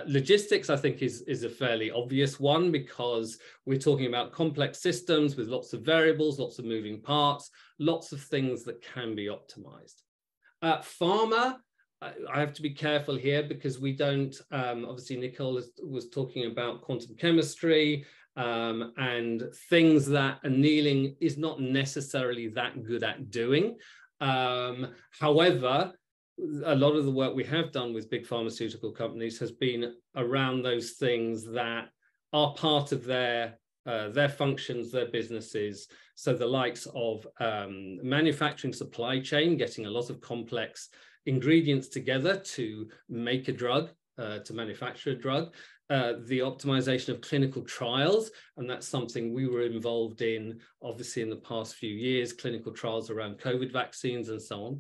logistics, I think, is a fairly obvious one because we're talking about complex systems with lots of variables, lots of moving parts, lots of things that can be optimized. Pharma, I have to be careful here because we don't, obviously Nicole was talking about quantum chemistry and things that annealing is not necessarily that good at doing. However, a lot of the work we have done with big pharmaceutical companies has been around those things that are part of their functions, their businesses. So the likes of manufacturing supply chain, getting a lot of complex ingredients together to make a drug, to manufacture a drug, the optimization of clinical trials, and that's something we were involved in, obviously, in the past few years, clinical trials around COVID vaccines and so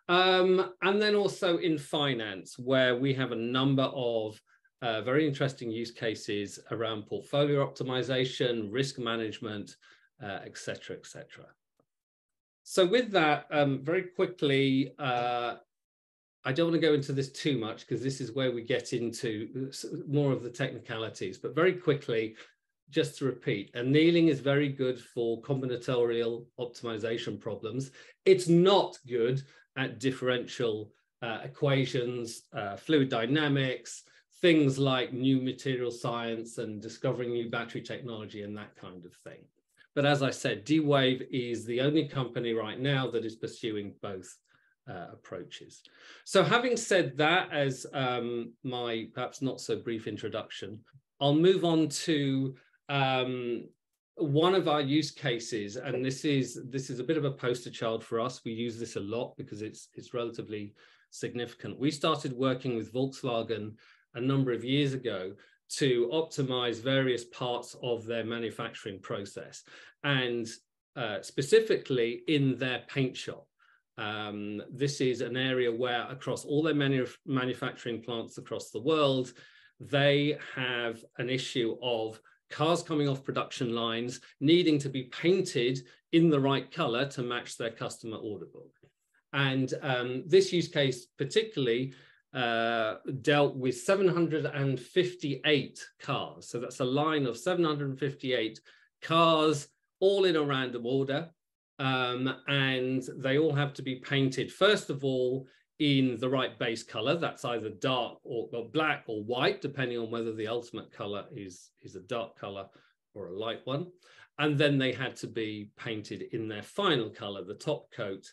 on. And then also in finance, where we have a number of very interesting use cases around portfolio optimization, risk management, et cetera, et cetera. So with that, very quickly, I don't want to go into this too much because this is where we get into more of the technicalities, but very quickly, just to repeat, annealing is very good for combinatorial optimization problems. It's not good at differential equations, fluid dynamics, things like new material science and discovering new battery technology and that kind of thing. But as I said, D-Wave is the only company right now that is pursuing both approaches. So having said that as my perhaps not so brief introduction, I'll move on to one of our use cases, and this is a bit of a poster child for us. We use this a lot because it's relatively significant. We started working with Volkswagen a number of years ago to optimize various parts of their manufacturing process, and specifically in their paint shop. This is an area where across all their manufacturing plants across the world, they have an issue of cars coming off production lines needing to be painted in the right color to match their customer order book. And this use case particularly dealt with 758 cars. So that's a line of 758 cars, all in a random order. And they all have to be painted, first of all, in the right base color. That's either dark or black or white, depending on whether the ultimate color is a dark color or a light one. And then they had to be painted in their final color, the top coat,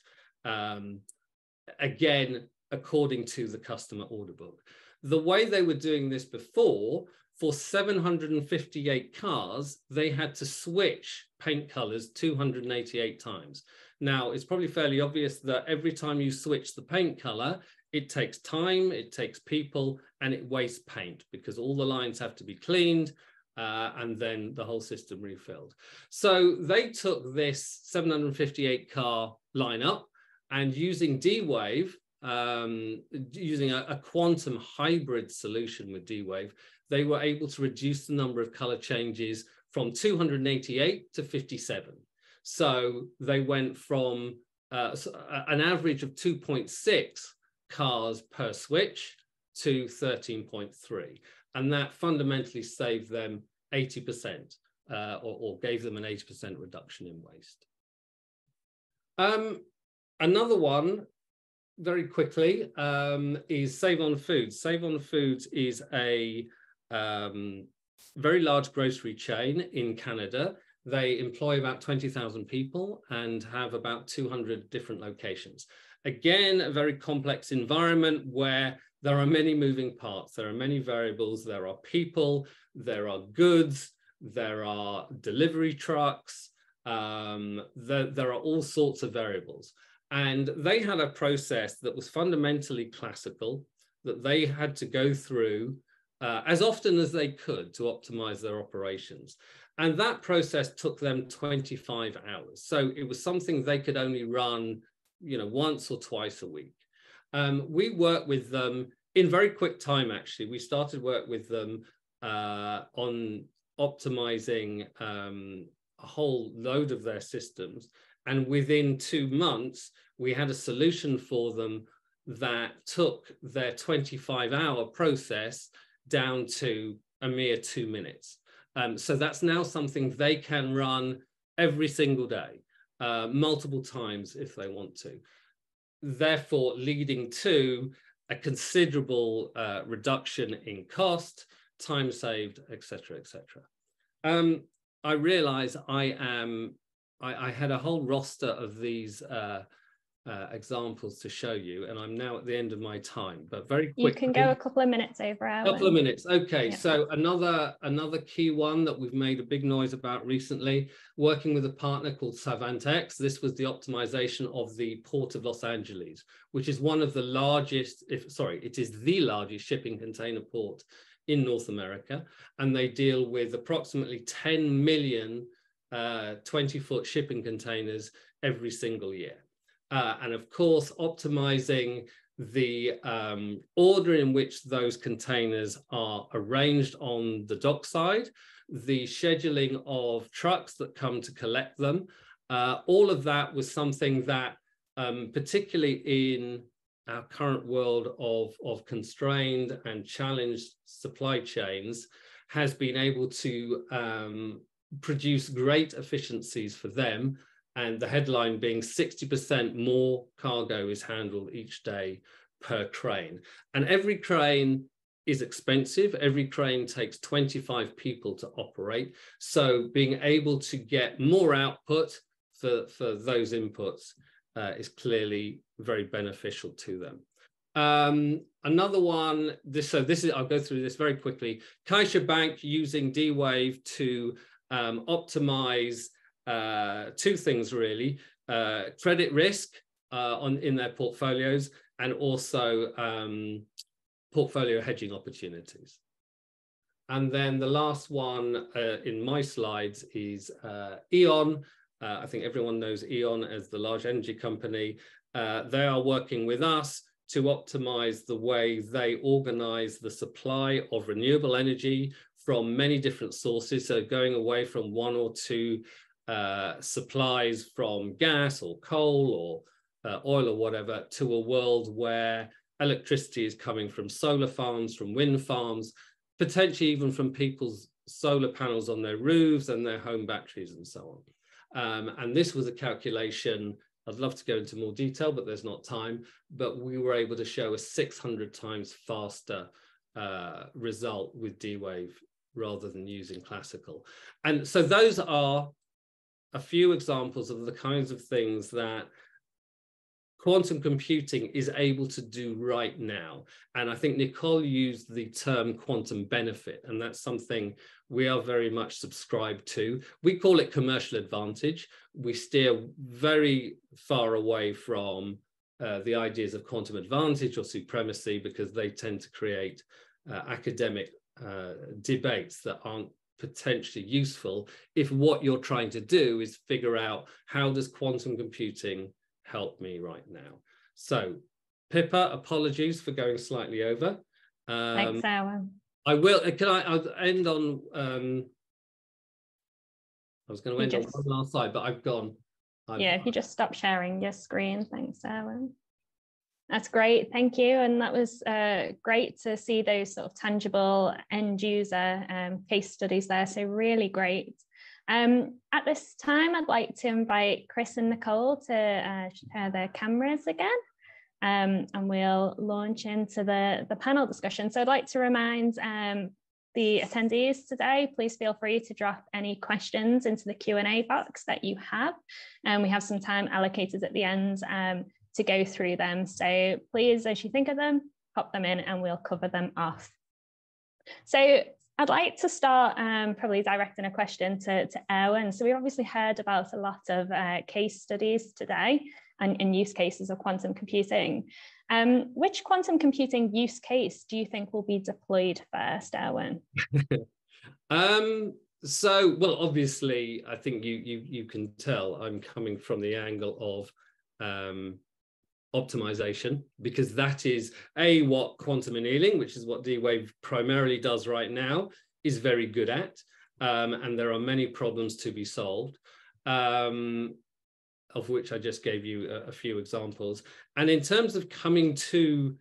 again, according to the customer order book. The way they were doing this before, for 758 cars, they had to switch paint colors 288 times. Now, it's probably fairly obvious that every time you switch the paint color, it takes time, it takes people, and it wastes paint because all the lines have to be cleaned and then the whole system refilled. So they took this 758 car lineup and using D-Wave, using a quantum hybrid solution with D-Wave, they were able to reduce the number of color changes from 288 to 57. So they went from an average of 2.6 cars per switch to 13.3. And that fundamentally saved them 80% or gave them an 80% reduction in waste. Another one, very quickly, is Save On Foods. Save On Foods is a very large grocery chain in Canada. They employ about 20,000 people and have about 200 different locations. Again, a very complex environment where there are many moving parts. There are many variables. There are people, there are goods, there are delivery trucks, there are all sorts of variables. And they had a process that was fundamentally classical, that they had to go through as often as they could to optimize their operations. And that process took them 25 hours. So it was something they could only run, once or twice a week. We worked with them in very quick time, actually. We started work with them on optimizing a whole load of their systems. And within 2 months, we had a solution for them that took their 25-hour process down to a mere 2 minutes. So that's now something they can run every single day, multiple times if they want to, therefore leading to a considerable reduction in cost, time saved, et cetera, et cetera. I realize I had a whole roster of these examples to show you, and I'm now at the end of my time, but very quickly. You can go a couple of minutes over, Alan. Couple of minutes, okay. Yeah. So another key one that we've made a big noise about recently, working with a partner called Savantex. This was the optimization of the Port of Los Angeles, which is one of the largest, it is the largest shipping container port in North America, and they deal with approximately 10 million 20-foot shipping containers every single year. And of course, optimizing the order in which those containers are arranged on the dockside, the scheduling of trucks that come to collect them, all of that was something that, particularly in our current world of constrained and challenged supply chains, has been able to produce great efficiencies for them. And the headline being 60% more cargo is handled each day per crane. And every crane is expensive. Every crane takes 25 people to operate. So being able to get more output for those inputs is clearly very beneficial to them. Another one, I'll go through this very quickly. CaixaBank using D-Wave to optimize two things really, credit risk in their portfolios, and also portfolio hedging opportunities. And then the last one in my slides is E.ON. I think everyone knows E.ON as the large energy company. They are working with us to optimize the way they organize the supply of renewable energy from many different sources. So going away from one or two supplies from gas or coal or oil or whatever, to a world where electricity is coming from solar farms, from wind farms, potentially even from people's solar panels on their roofs and their home batteries and so on. And this was a calculation, I'd love to go into more detail, but there's not time, but we were able to show a 600 times faster result with D-Wave rather than using classical. And so those are a few examples of the kinds of things that quantum computing is able to do right now. And I think Nicole used the term quantum benefit, and that's something we are very much subscribed to. We call it commercial advantage. We steer very far away from the ideas of quantum advantage or supremacy, because they tend to create academic debates that aren't potentially useful if what you're trying to do is figure out, how does quantum computing help me right now? So Pippa, apologies for going slightly over. Thanks, Sarah. I'll end on, I was going to end on one last slide, but I've gone. Yeah, if you just stop sharing your screen. Thanks, Sarah. That's great, thank you. And that was great to see those sort of tangible end user case studies there. So really great. At this time, I'd like to invite Chris and Nicole to share their cameras again, and we'll launch into the panel discussion. So I'd like to remind the attendees today, please feel free to drop any questions into the Q&A box that you have. And we have some time allocated at the end to go through them. So please, as you think of them, pop them in and we'll cover them off. So I'd like to start probably directing a question to Erwin. So we've obviously heard about a lot of case studies today and use cases of quantum computing. Which quantum computing use case do you think will be deployed first, Erwin? So, well, obviously, I think you can tell I'm coming from the angle of optimization, because that is what quantum annealing, which is what D-Wave primarily does right now, is very good at. And there are many problems to be solved, of which I just gave you a few examples. And in terms of coming to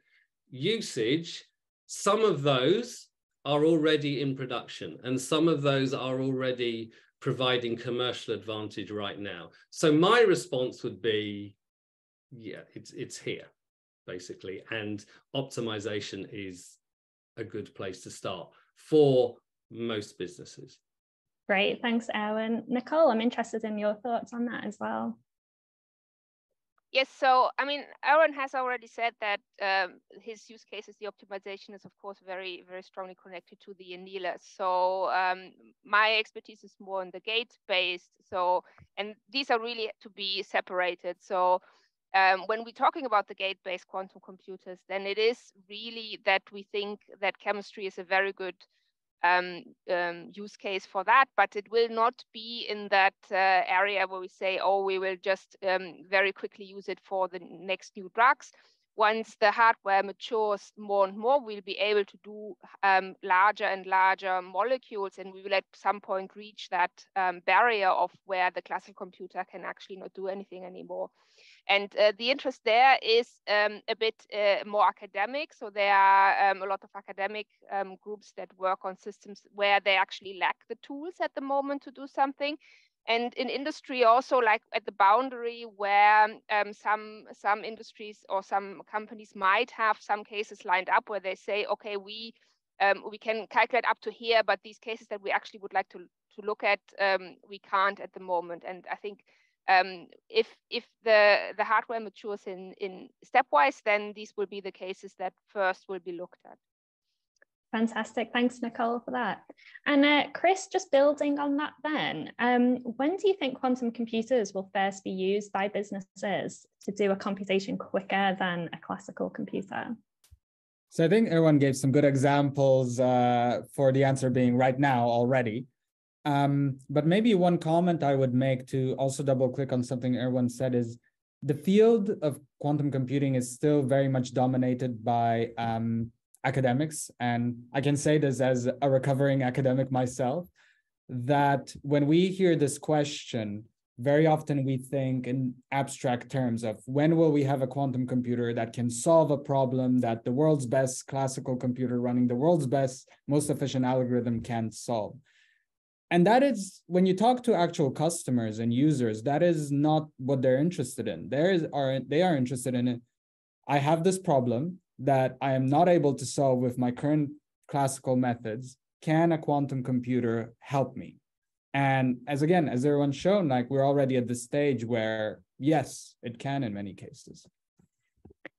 usage, some of those are already in production, and some of those are already providing commercial advantage right now. So my response would be, yeah, it's here, basically. And optimization is a good place to start for most businesses. Great, thanks, Erwin. Nicole, I'm interested in your thoughts on that as well. Yes, so I mean, Aaron has already said that his use cases, the optimization is of course very, very strongly connected to the annealer. So my expertise is more on the gate based. So, and these are really to be separated. So when we're talking about the gate-based quantum computers, then it is really that we think that chemistry is a very good use case for that, but it will not be in that area where we say, oh, we will just very quickly use it for the next new drugs. Once the hardware matures more and more, we'll be able to do larger and larger molecules, and we will at some point reach that barrier of where the classical computer can actually not do anything anymore. And the interest there is a bit more academic. So there are a lot of academic groups that work on systems where they actually lack the tools at the moment to do something. And in industry also, like at the boundary where some industries or some companies might have some cases lined up where they say, okay, we can calculate up to here, but these cases that we actually would like to look at, we can't at the moment. And I think if the hardware matures in stepwise, then these will be the cases that first will be looked at. Fantastic. Thanks, Nicole, for that. And Chris, just building on that then, when do you think quantum computers will first be used by businesses to do a computation quicker than a classical computer? So I think everyone gave some good examples for the answer being right now already. But maybe one comment I would make to also double click on something everyone said is the field of quantum computing is still very much dominated by academics. And I can say this as a recovering academic myself, that when we hear this question, very often we think in abstract terms of when will we have a quantum computer that can solve a problem that the world's best classical computer running the world's best, most efficient algorithm can't solve. And that is, when you talk to actual customers and users, that is not what they're interested in. They are interested in it. I have this problem that I am not able to solve with my current classical methods. Can a quantum computer help me? And as everyone's shown, like we're already at the stage where, yes, it can in many cases.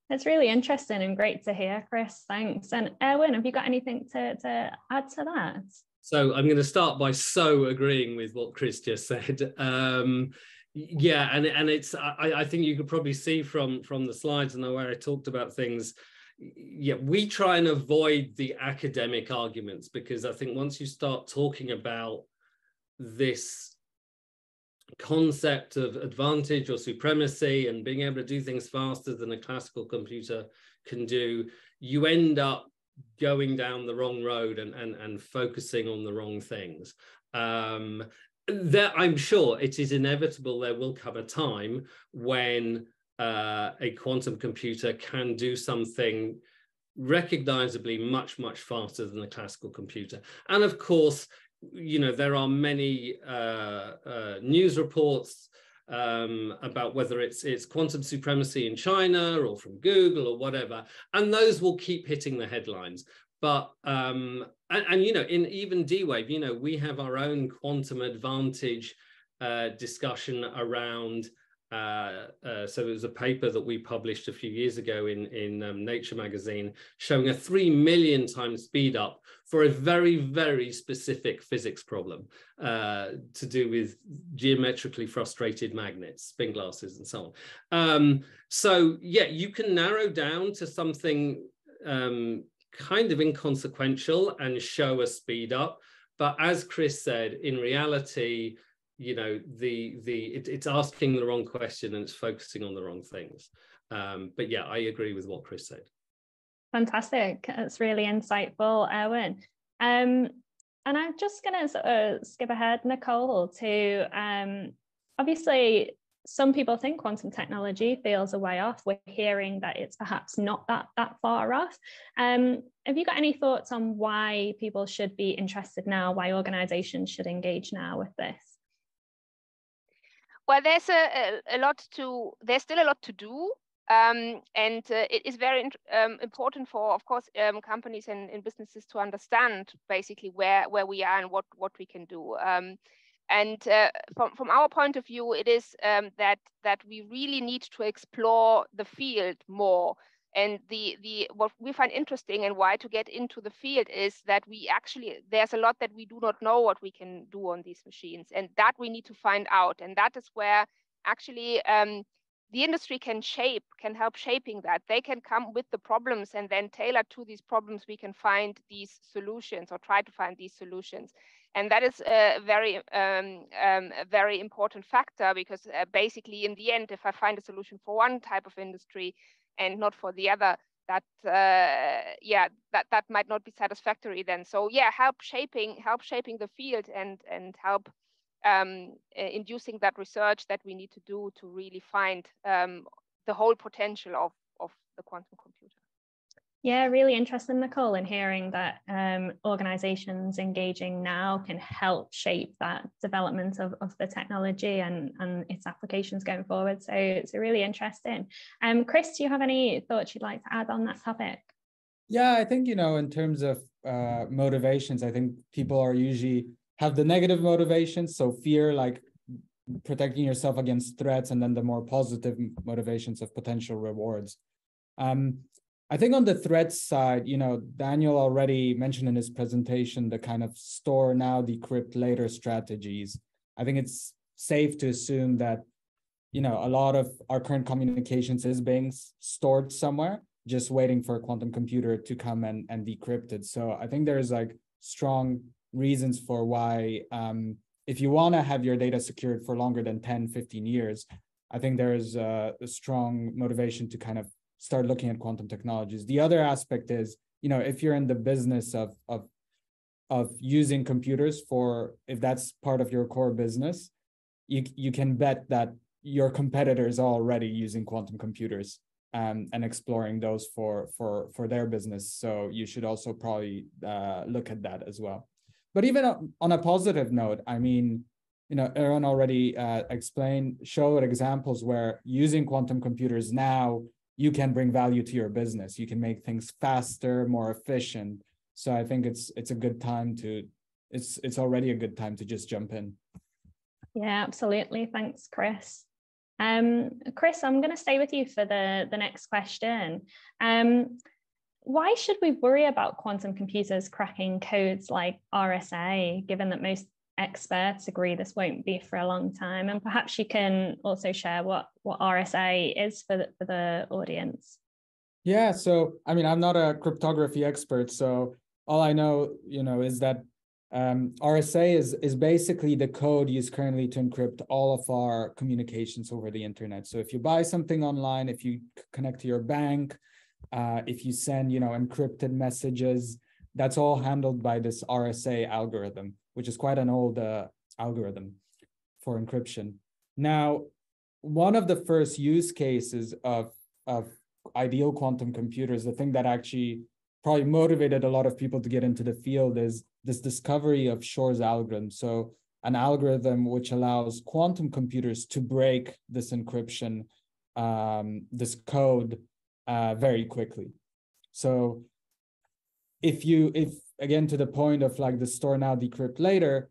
That's really interesting and great to hear, Chris. Thanks. And Erwin, have you got anything to add to that? So I'm going to start by so agreeing with what Chris just said. Yeah, and it's I think you could probably see from the slides and where I talked about things. Yeah, we try and avoid the academic arguments, because I think once you start talking about this concept of advantage or supremacy and being able to do things faster than a classical computer can do, you end up going down the wrong road and focusing on the wrong things. That I'm sure it is inevitable there will come a time when a quantum computer can do something recognizably much faster than a classical computer. And of course, you know, there are many news reports about whether it's quantum supremacy in China or from Google or whatever, and those will keep hitting the headlines. But and you know, in even D-Wave, you know, we have our own quantum advantage discussion around. So there was a paper that we published a few years ago in Nature magazine showing a 3 million times speed up for a very specific physics problem to do with geometrically frustrated magnets, spin glasses, and so on. So yeah, you can narrow down to something kind of inconsequential and show a speed up. But as Chris said, in reality, you know, it's asking the wrong question and it's focusing on the wrong things. But yeah, I agree with what Chris said. Fantastic. That's really insightful, Erwin. And I'm just going to sort of skip ahead, Nicole, to obviously some people think quantum technology feels a way off. We're hearing that it's perhaps not that far off. Have you got any thoughts on why people should be interested now, why organizations should engage now with this? Well, there's there's still a lot to do. And it is very important for, of course, companies and businesses to understand basically where we are and what we can do. And from our point of view, it is that we really need to explore the field more. And what we find interesting and why to get into the field is that there's a lot that we do not know what we can do on these machines, and that we need to find out. And that is where actually the industry can help shaping that. They can come with the problems, and then tailored to these problems, we can find these solutions or try to find these solutions. And that is a very important factor, because basically in the end, if I find a solution for one type of industry and not for the other, that that might not be satisfactory then. So yeah, help shaping the field and help inducing that research that we need to do to really find the whole potential of the quantum computer. Yeah, really interesting, Nicole, in hearing that organizations engaging now can help shape that development of the technology and its applications going forward. So it's really interesting. Chris, do you have any thoughts you'd like to add on that topic? Yeah, I think, in terms of motivations, I think people are usually have the negative motivations. So fear, like protecting yourself against threats, and then the more positive motivations of potential rewards. I think on the threats side, Daniel already mentioned in his presentation the kind of store now, decrypt later strategies. I think it's safe to assume that, a lot of our current communications is being stored somewhere, just waiting for a quantum computer to come and decrypt it. So I think there's like strong reasons for why, if you want to have your data secured for longer than 10, 15 years, I think there's a strong motivation to kind of start looking at quantum technologies. The other aspect is, if you're in the business of using computers if that's part of your core business, you can bet that your competitors are already using quantum computers and exploring those for their business. So you should also probably look at that as well. But even on a positive note, I mean, Aaron already showed examples where using quantum computers now, you can bring value to your business. You can make things faster, more efficient. So I think it's a good time it's already a good time to just jump in. Yeah, absolutely. Thanks, Chris. Chris, I'm going to stay with you for the next question. Why should we worry about quantum computers cracking codes like RSA, given that most experts agree this won't be for a long time? And perhaps you can also share what RSA is for the audience. Yeah, so I mean, I'm not a cryptography expert, so all I know, is that RSA is basically the code used currently to encrypt all of our communications over the internet. So if you buy something online, if you connect to your bank, if you send, encrypted messages, that's all handled by this RSA algorithm, which is quite an old algorithm for encryption. Now, one of the first use cases of ideal quantum computers, the thing that actually probably motivated a lot of people to get into the field, is this discovery of Shor's algorithm. So an algorithm which allows quantum computers to break this encryption, this code very quickly. So if again, to the point of like the store now, decrypt later,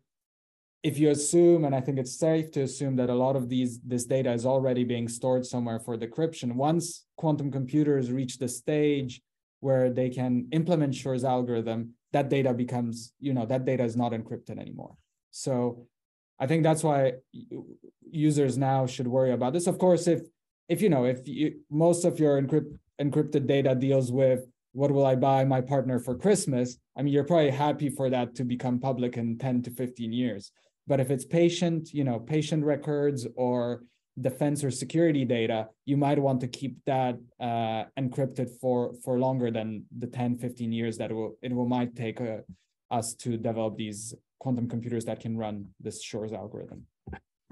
if you assume, and I think it's safe to assume that a lot of this data is already being stored somewhere for decryption, once quantum computers reach the stage where they can implement Shor's algorithm, that data becomes, that data is not encrypted anymore. So I think that's why users now should worry about this. Of course, if most of your encrypted data deals with what will I buy my partner for Christmas, I mean, you're probably happy for that to become public in 10 to 15 years. But if it's patient records or defense or security data, you might want to keep that encrypted for longer than the 10, 15 years that it might take us to develop these quantum computers that can run this Shor's algorithm.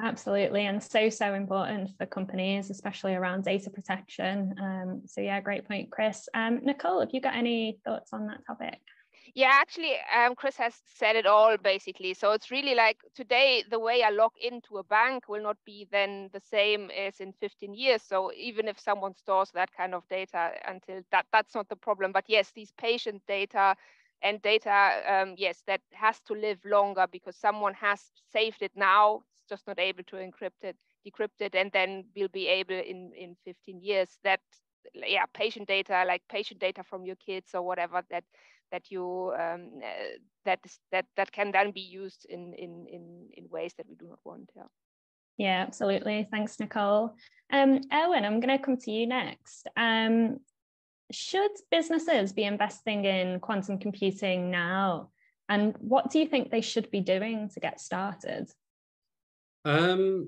Absolutely, and so important for companies, especially around data protection. So yeah, great point, Chris. Nicole, have you got any thoughts on that topic? Yeah, actually, Chris has said it all basically. So it's really like today, the way I log into a bank will not be then the same as in 15 years. So even if someone stores that kind of data until that's not the problem. But yes, these patient data and data, yes, that has to live longer because someone has saved it now. It's just not able to decrypt it, and then we'll be able in 15 years that, yeah, patient data, like patient data from your kids or whatever, that you that can then be used in ways that we do not want. Yeah. Yeah, absolutely. Thanks, Nicole. Erwin, I'm going to come to you next. Should businesses be investing in quantum computing now? And what do you think they should be doing to get started? So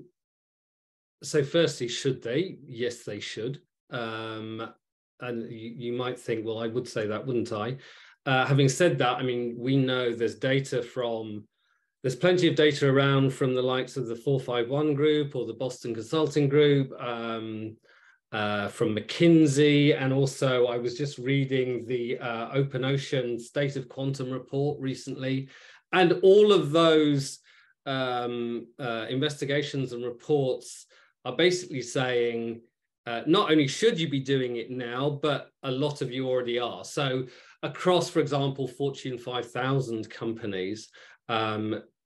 firstly, should they? Yes, they should. And you might think, well, I would say that, wouldn't I? Having said that, I mean, we know there's plenty of data around from the likes of the 451 group or the Boston Consulting Group, from McKinsey, and also I was just reading the Open Ocean State of Quantum report recently, and all of those investigations and reports are basically saying not only should you be doing it now, but a lot of you already are. So across, for example, Fortune 5000 companies,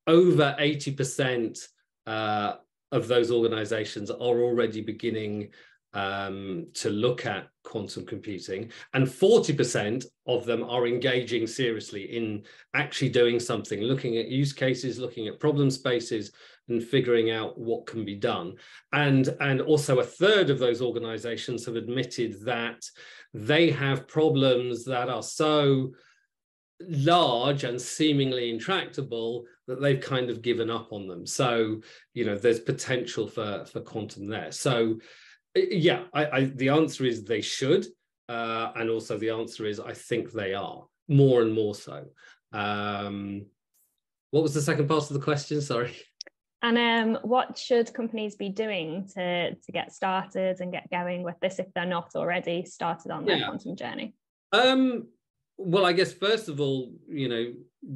over 80% of those organizations are already beginning to look at quantum computing, and 40% of them are engaging seriously in actually doing something, looking at use cases, looking at problem spaces, and figuring out what can be done. And also a third of those organizations have admitted that they have problems that are so large and seemingly intractable that they've kind of given up on them. So, you know, there's potential for quantum there. So yeah, the answer is they should, and also the answer is I think they are, more and more so. What was the second part of the question? Sorry. And what should companies be doing to get started and get going with this if they're not already started on their quantum journey? Well, I guess first of all, you know,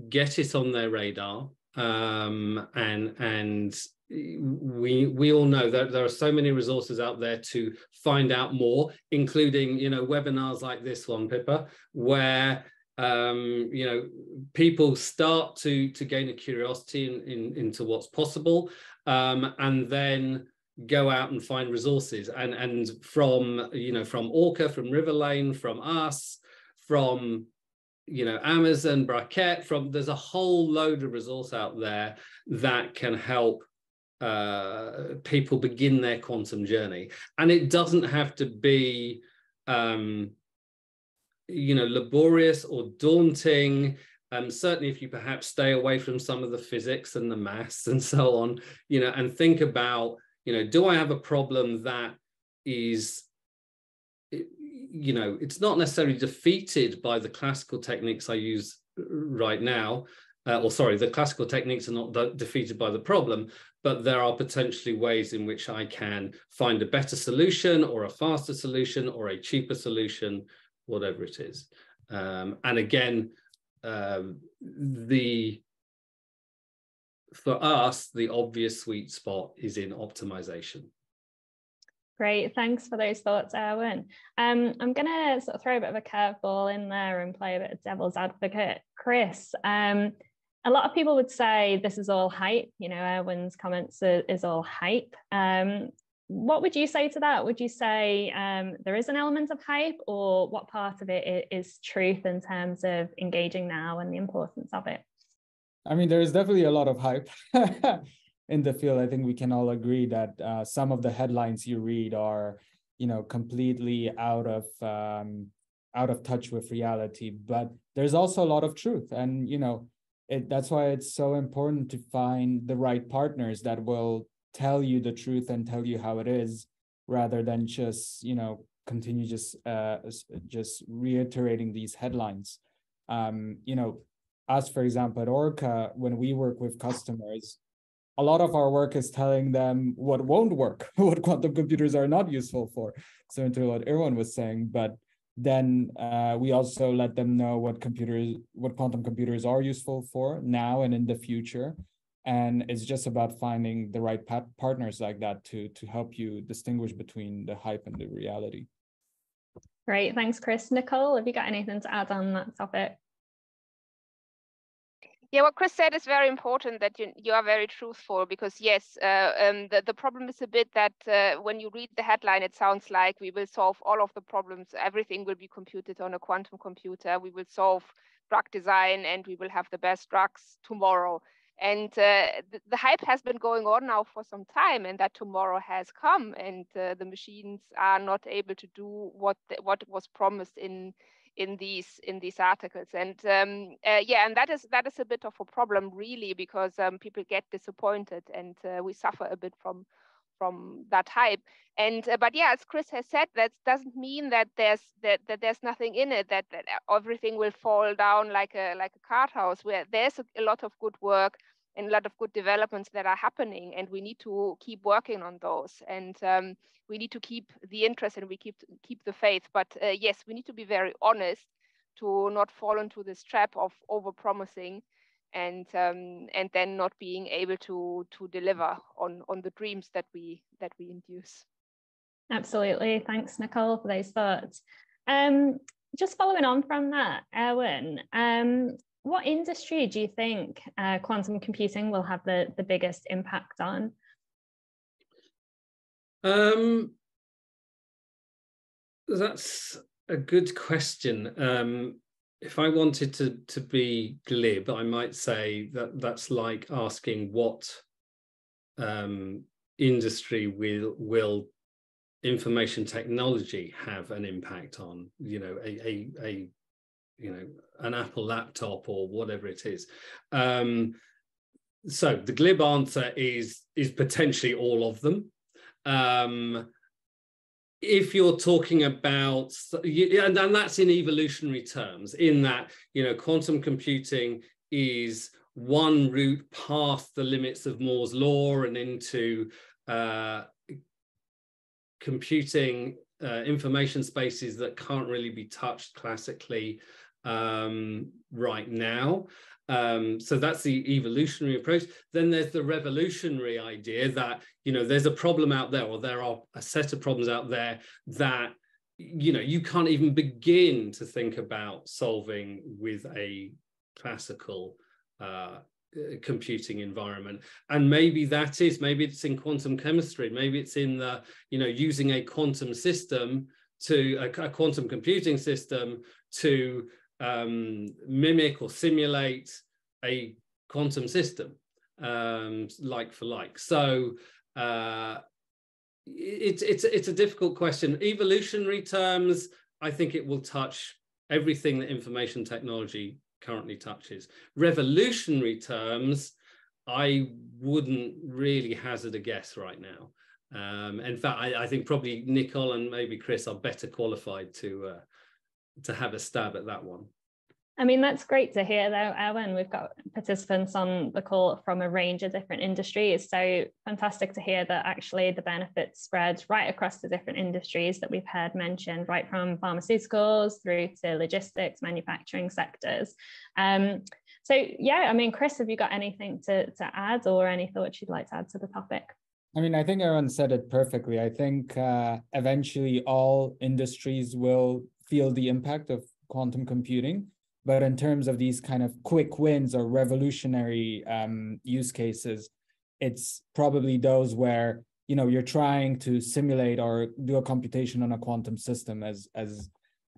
get it on their radar, and we all know that there are so many resources out there to find out more, including, you know, webinars like this one, Pippa, where you know, people start to gain a curiosity into what's possible, and then go out and find resources, and from, you know, from Orca, from Riverlane, from us, from, you know, Amazon, Bracket, there's a whole load of resource out there that can help people begin their quantum journey. And it doesn't have to be you know, laborious or daunting. Certainly if you perhaps stay away from some of the physics and the maths and so on, you know, and think about, you know, do I have a problem that is, you know, it's not necessarily defeated by the classical techniques I use right now, or sorry, the classical techniques are not defeated by the problem, but there are potentially ways in which I can find a better solution or a faster solution or a cheaper solution, whatever it is. And again, for us, the obvious sweet spot is in optimization. Great, thanks for those thoughts, Erwin. I'm going to sort of throw a bit of a curveball in there and play a bit of devil's advocate. Chris, a lot of people would say this is all hype, you know, Erwin's comments is all hype. What would you say to that? Would you say there is an element of hype, or what part of it is truth in terms of engaging now and the importance of it? I mean, there is definitely a lot of hype in the field. I think we can all agree that some of the headlines you read are, you know, completely out of touch with reality. But there's also a lot of truth, and you know, that's why it's so important to find the right partners that will tell you the truth and tell you how it is, rather than just, you know, continue just reiterating these headlines. You know, us, for example, at Orca, when we work with customers, a lot of our work is telling them what won't work, what quantum computers are not useful for, similar to what Erwin was saying. But then we also let them know what quantum computers are useful for now and in the future. And it's just about finding the right partners like that to help you distinguish between the hype and the reality. Great, thanks, Chris. Nicole, have you got anything to add on that topic? Yeah, what Chris said is very important, that you are very truthful, because yes, the problem is a bit that when you read the headline, it sounds like we will solve all of the problems. Everything will be computed on a quantum computer. We will solve drug design and we will have the best drugs tomorrow. And the hype has been going on now for some time, and that tomorrow has come, and the machines are not able to do what was promised in these articles. And yeah, and that is a bit of a problem, really, because people get disappointed, and we suffer a bit from that hype. And but yeah, as Chris has said, that doesn't mean that there's nothing in it, that everything will fall down like a cart house. Where there's a lot of good work and a lot of good developments that are happening, and we need to keep working on those, and we need to keep the interest, and we keep the faith. But yes, we need to be very honest to not fall into this trap of over-promising and then not being able to deliver on the dreams that we induce. Absolutely. Thanks, Nicole, for those thoughts. Just following on from that, Erwin, what industry do you think quantum computing will have the biggest impact on? That's a good question. If I wanted to be glib, I might say that's like asking what industry will information technology have an impact on, an Apple laptop or whatever it is. So the glib answer is potentially all of them. If you're talking about, and that's in evolutionary terms, in that, quantum computing is one route past the limits of Moore's law and into computing information spaces that can't really be touched classically right now. So that's the evolutionary approach. Then there's the revolutionary idea that, there's a problem out there, or there are a set of problems out there that, you can't even begin to think about solving with a classical computing environment. And maybe it's in quantum chemistry, maybe it's in the, using a quantum system a quantum computing system to mimic or simulate a quantum system, like for like. So it's a difficult question. Evolutionary terms, I think it will touch everything that information technology currently touches. Revolutionary terms, I wouldn't really hazard a guess right now. In fact, I think probably Nicole and maybe Chris are better qualified to have a stab at that one. I mean, that's great to hear, though, Erwin. We've got participants on the call from a range of different industries. So fantastic to hear that actually the benefits spread right across the different industries that we've heard mentioned, right from pharmaceuticals through to logistics, manufacturing sectors. So yeah, I mean, Chris, have you got anything to add, or any thoughts you'd like to add to the topic? I mean, I think Erwin said it perfectly. I think eventually all industries will feel the impact of quantum computing. But in terms of these kind of quick wins or revolutionary use cases, it's probably those where, you're trying to simulate or do a computation on a quantum system, as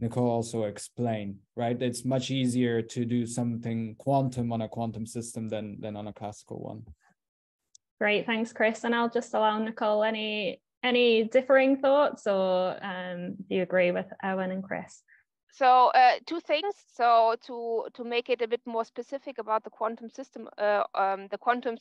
Nicole also explained, right? It's much easier to do something quantum on a quantum system than on a classical one. Great, thanks, Chris. And I'll just allow Nicole any differing thoughts, or do you agree with Erwin and Chris? So two things. So to make it a bit more specific about the quantum system on the quantum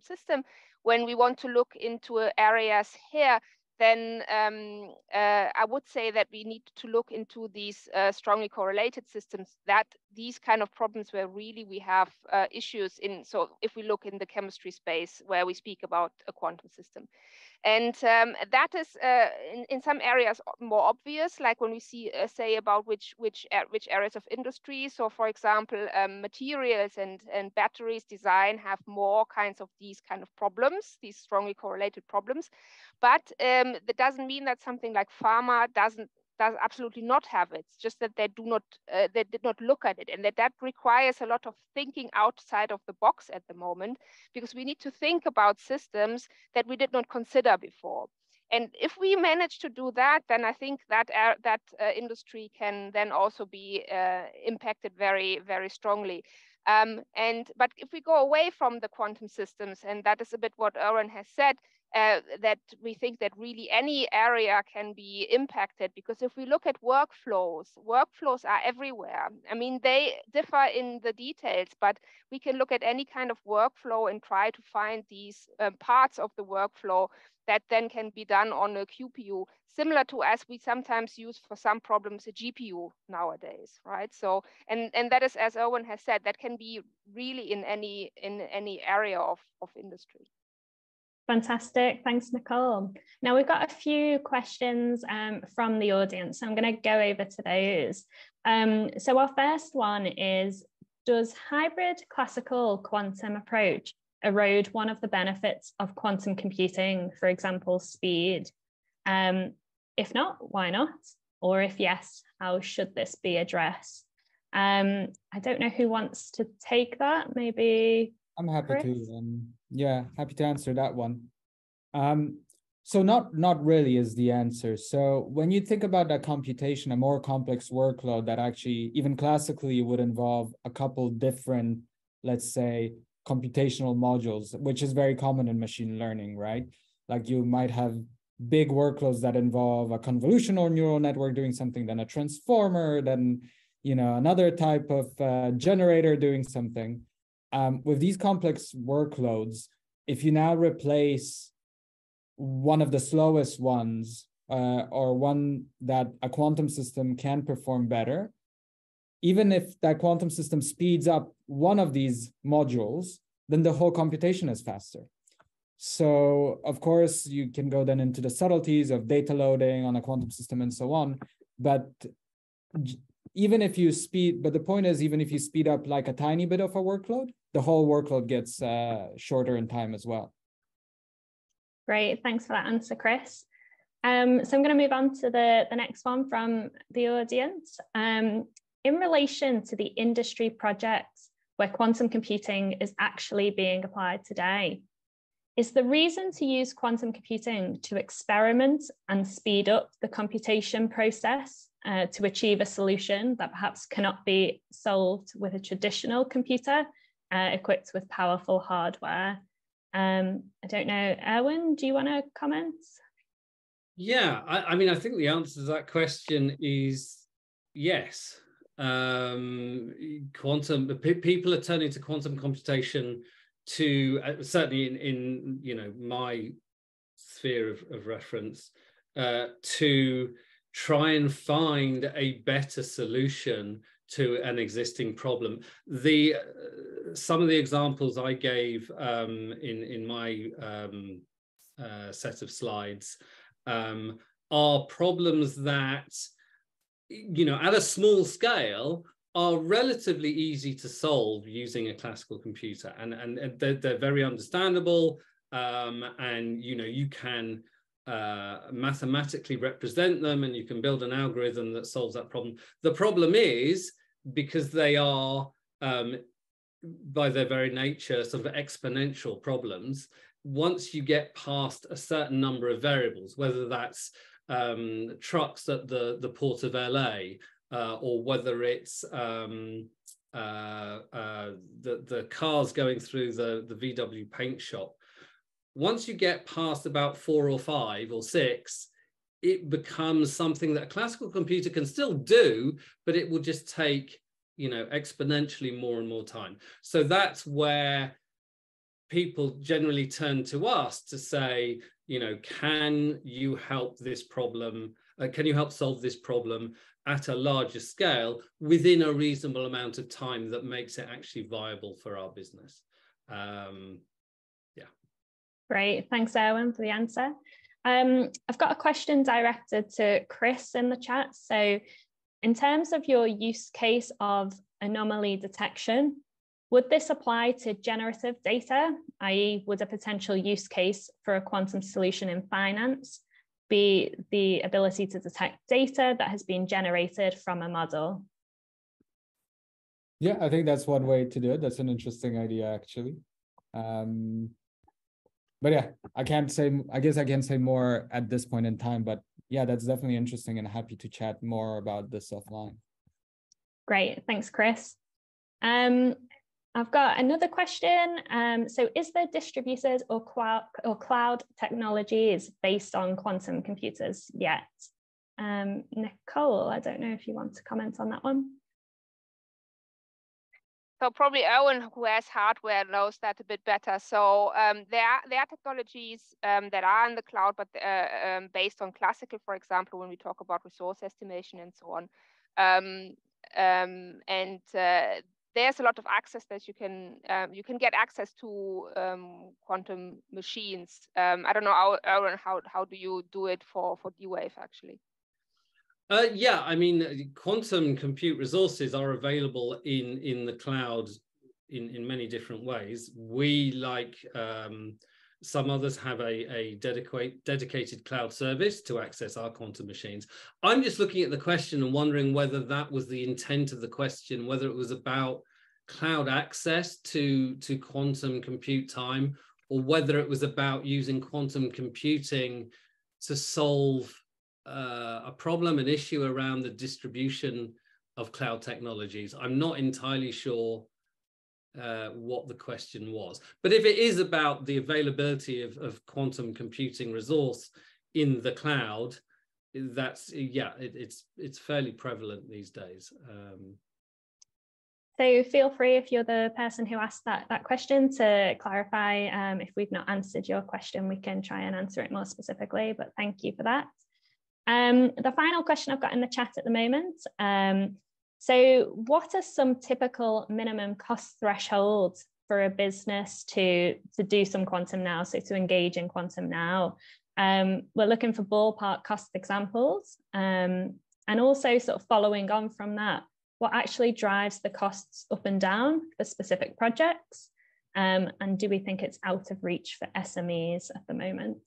system, when we want to look into areas here, then I would say that we need to look into these strongly correlated systems, that these kind of problems where really we have issues in. So if we look in the chemistry space where we speak about a quantum system. And that is in some areas more obvious, like when we see say about which areas of industry. So for example, materials and batteries design have more kinds of these kind of problems, these strongly correlated problems. But that doesn't mean that something like pharma does absolutely not have it. It's just that they did not look at it, and that requires a lot of thinking outside of the box at the moment, because we need to think about systems that we did not consider before. And if we manage to do that, then I think that industry can then also be impacted very, very strongly. But if we go away from the quantum systems, and that is a bit what Erwin has said, that we think that really any area can be impacted, because if we look at workflows are everywhere. I mean, they differ in the details, but we can look at any kind of workflow and try to find these parts of the workflow that then can be done on a QPU, similar to as we sometimes use for some problems a GPU nowadays, right? So, and that is, as Erwin has said, that can be really in any area of industry. Fantastic. Thanks, Nicole. Now we've got a few questions from the audience. I'm going to go over to those. So our first one is, does hybrid classical quantum approach erode one of the benefits of quantum computing, for example, speed? If not, why not? Or if yes, how should this be addressed? I don't know who wants to take that. Maybe I'm happy Chris? to. Yeah, happy to answer that one. So not really is the answer. So when you think about that computation, a more complex workload that actually even classically would involve a couple different, let's say, computational modules, which is very common in machine learning, right? Like you might have big workloads that involve a convolutional neural network doing something, then a transformer, then another type of generator doing something. With these complex workloads, if you now replace one of the slowest ones or one that a quantum system can perform better, even if that quantum system speeds up one of these modules, then the whole computation is faster. So of course you can go then into the subtleties of data loading on a quantum system and so on, but even if you the point is, even if you speed up like a tiny bit of a workload, the whole workload gets shorter in time as well. Great, thanks for that answer, Chris. So I'm going to move on to the next one from the audience. In relation to the industry projects where quantum computing is actually being applied today, is the reason to use quantum computing to experiment and speed up the computation process to achieve a solution that perhaps cannot be solved with a traditional computer equipped with powerful hardware? I don't know, Erwin, do you want to comment? Yeah, I mean, I think the answer to that question is yes. People are turning to quantum computation to certainly in my sphere of reference to try and find a better solution to an existing problem. Some of the examples I gave in my set of slides are problems that, at a small scale are relatively easy to solve using a classical computer, and they're very understandable, and you can mathematically represent them, and you can build an algorithm that solves that problem. The problem is, because they are by their very nature sort of exponential problems, once you get past a certain number of variables, whether that's trucks at the port of LA, or whether it's the cars going through the VW paint shop, once you get past about 4 or 5 or 6, it becomes something that a classical computer can still do, but it will just take, exponentially more and more time. So that's where people generally turn to us to say, can you help this problem? Can you help solve this problem at a larger scale within a reasonable amount of time that makes it actually viable for our business? Great, thanks, Erwin, for the answer. I've got a question directed to Chris in the chat. So in terms of your use case of anomaly detection, would this apply to generative data, i.e. would a potential use case for a quantum solution in finance be the ability to detect data that has been generated from a model? Yeah, I think that's one way to do it. That's an interesting idea, actually. But yeah, I guess I can't say more at this point in time, but yeah, that's definitely interesting, and happy to chat more about this offline. Great, thanks, Chris. I've got another question. So is there distributed or cloud technologies based on quantum computers yet? Nicole, I don't know if you want to comment on that one. So probably Owen, who has hardware, knows that a bit better. So there are technologies that are in the cloud, but based on classical, for example, when we talk about resource estimation and so on. There's a lot of access that you can get access to quantum machines. I don't know, Owen, how do you do it for D-Wave actually? Yeah, I mean, quantum compute resources are available in the cloud in many different ways. We, like some others, have a dedicated cloud service to access our quantum machines. I'm just looking at the question and wondering whether that was the intent of the question, whether it was about cloud access to quantum compute time, or whether it was about using quantum computing to solve a problem, an issue around the distribution of cloud technologies. I'm not entirely sure what the question was. But if it is about the availability of quantum computing resource in the cloud, that's, yeah, it's fairly prevalent these days. So feel free, if you're the person who asked that question, to clarify. If we've not answered your question, we can try and answer it more specifically, but thank you for that. The final question I've got in the chat at the moment. So what are some typical minimum cost thresholds for a business to do some quantum now, so to engage in quantum now? We're looking for ballpark cost examples, and also sort of following on from that, what actually drives the costs up and down for specific projects? And do we think it's out of reach for SMEs at the moment?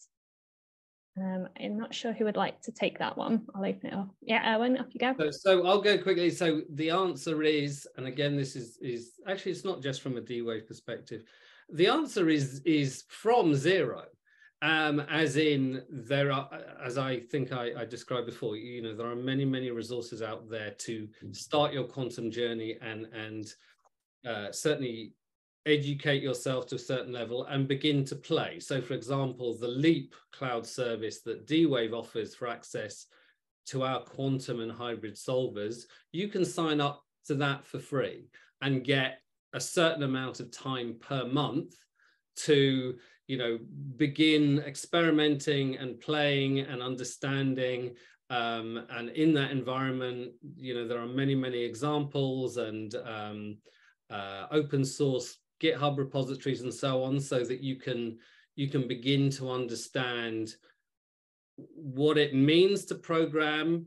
I'm not sure who would like to take that one. I'll open it up. Yeah, Owen, off you go. So I'll go quickly. So the answer is, and again, this is actually, it's not just from a D-Wave perspective. The answer is from zero, as in there are, as I think I described before, you know, there are many, many resources out there to start your quantum journey and certainly educate yourself to a certain level and begin to play. So for example, the Leap cloud service that D-Wave offers for access to our quantum and hybrid solvers, you can sign up to that for free and get a certain amount of time per month to, you know, begin experimenting and playing and understanding. And in that environment, you know, there are many, many examples and open source GitHub repositories and so on, so that you can begin to understand what it means to program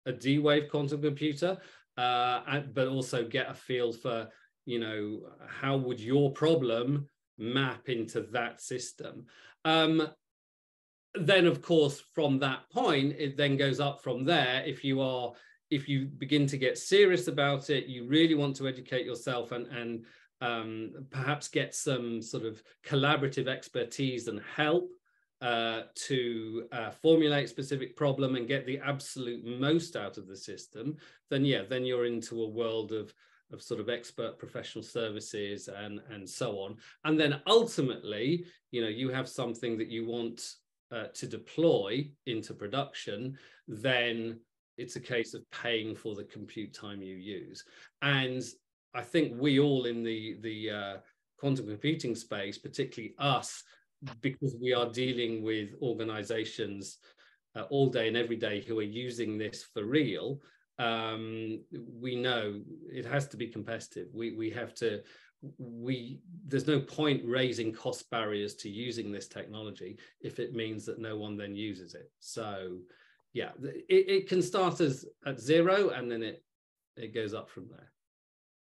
a D-Wave quantum computer, but also get a feel for, you know, how would your problem map into that system. Then, of course, from that point, it then goes up from there. If you begin to get serious about it, you really want to educate yourself and perhaps get some sort of collaborative expertise and help to formulate a specific problem and get the absolute most out of the system, then yeah, then you're into a world of sort of expert professional services and so on. And then ultimately, you know, you have something that you want to deploy into production, then it's a case of paying for the compute time you use. And I think we all in the quantum computing space, particularly us, because we are dealing with organizations all day and every day who are using this for real, we know it has to be competitive. We have to, there's no point raising cost barriers to using this technology if it means that no one then uses it. So yeah, it can start at zero and then it goes up from there.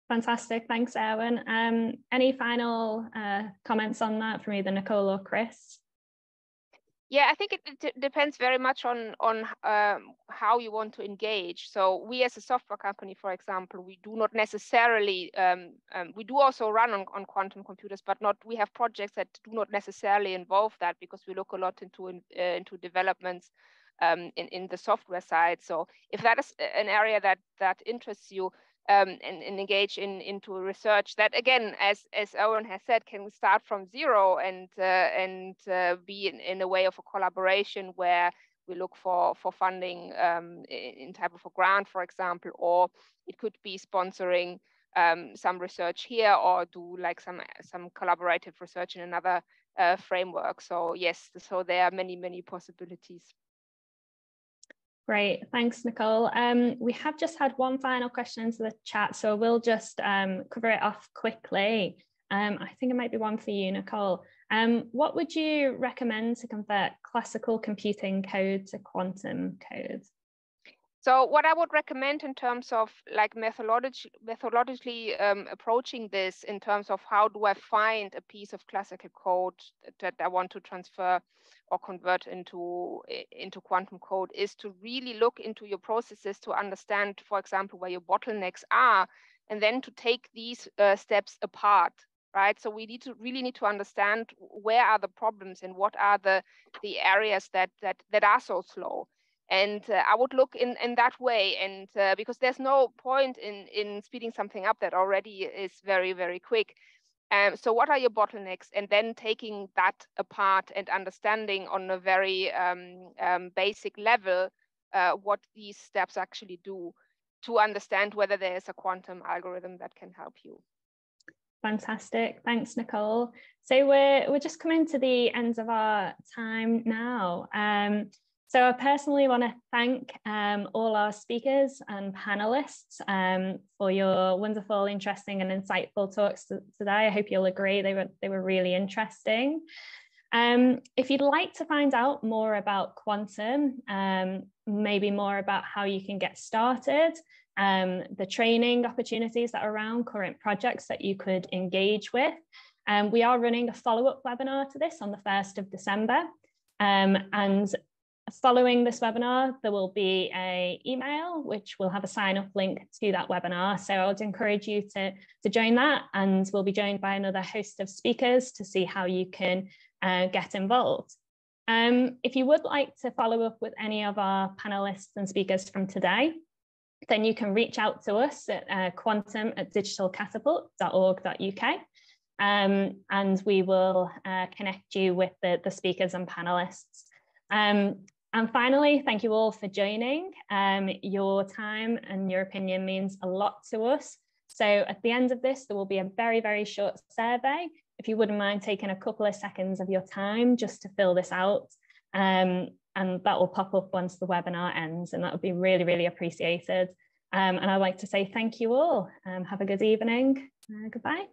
Fantastic, thanks, Erwin. Any final comments on that from either Nicole or Chris? Yeah, I think it depends very much on how you want to engage. So we as a software company, for example, we do not necessarily, we do also run on quantum computers, but we have projects that do not necessarily involve that, because we look a lot into developments in the software side. So if that is an area that interests you, and engage into research that, again, as Owen has said, can start from zero and be in a way of a collaboration where we look for funding in type of a grant, for example, or it could be sponsoring some research here, or do like some collaborative research in another framework. So yes, so there are many possibilities. Great, thanks, Nicole. We have just had one final question into the chat, so we'll just cover it off quickly. I think it might be one for you, Nicole. What would you recommend to convert classical computing code to quantum code? So what I would recommend in terms of like methodologically approaching this, in terms of how do I find a piece of classical code that I want to transfer or convert into quantum code, is to really look into your processes to understand, for example, where your bottlenecks are, and then to take these steps apart, right? So we really need to understand where are the problems and what are the areas that are so slow. And I would look in that way, and because there's no point in speeding something up that already is very quick. So what are your bottlenecks, and then taking that apart and understanding on a very basic level what these steps actually do, to understand whether there is a quantum algorithm that can help you. Fantastic, thanks, Nicole. So we're just coming to the end of our time now. So I personally want to thank all our speakers and panelists for your wonderful, interesting and insightful talks today. I hope you'll agree they were really interesting. If you'd like to find out more about quantum, maybe more about how you can get started, the training opportunities that are around, current projects that you could engage with, we are running a follow-up webinar to this on the 1st of December. And following this webinar, there will be an email which will have a sign-up link to that webinar. So I would encourage you to join that, and we'll be joined by another host of speakers to see how you can get involved. If you would like to follow up with any of our panelists and speakers from today, then you can reach out to us at quantum@digitalcatapult.org.uk, and we will connect you with the speakers and panelists. And finally, thank you all for joining. Your time and your opinion means a lot to us. So at the end of this, there will be a very short survey. If you wouldn't mind taking a couple of seconds of your time just to fill this out, and that will pop up once the webinar ends, and that would be really appreciated. And I'd like to say thank you all. Have a good evening. Goodbye.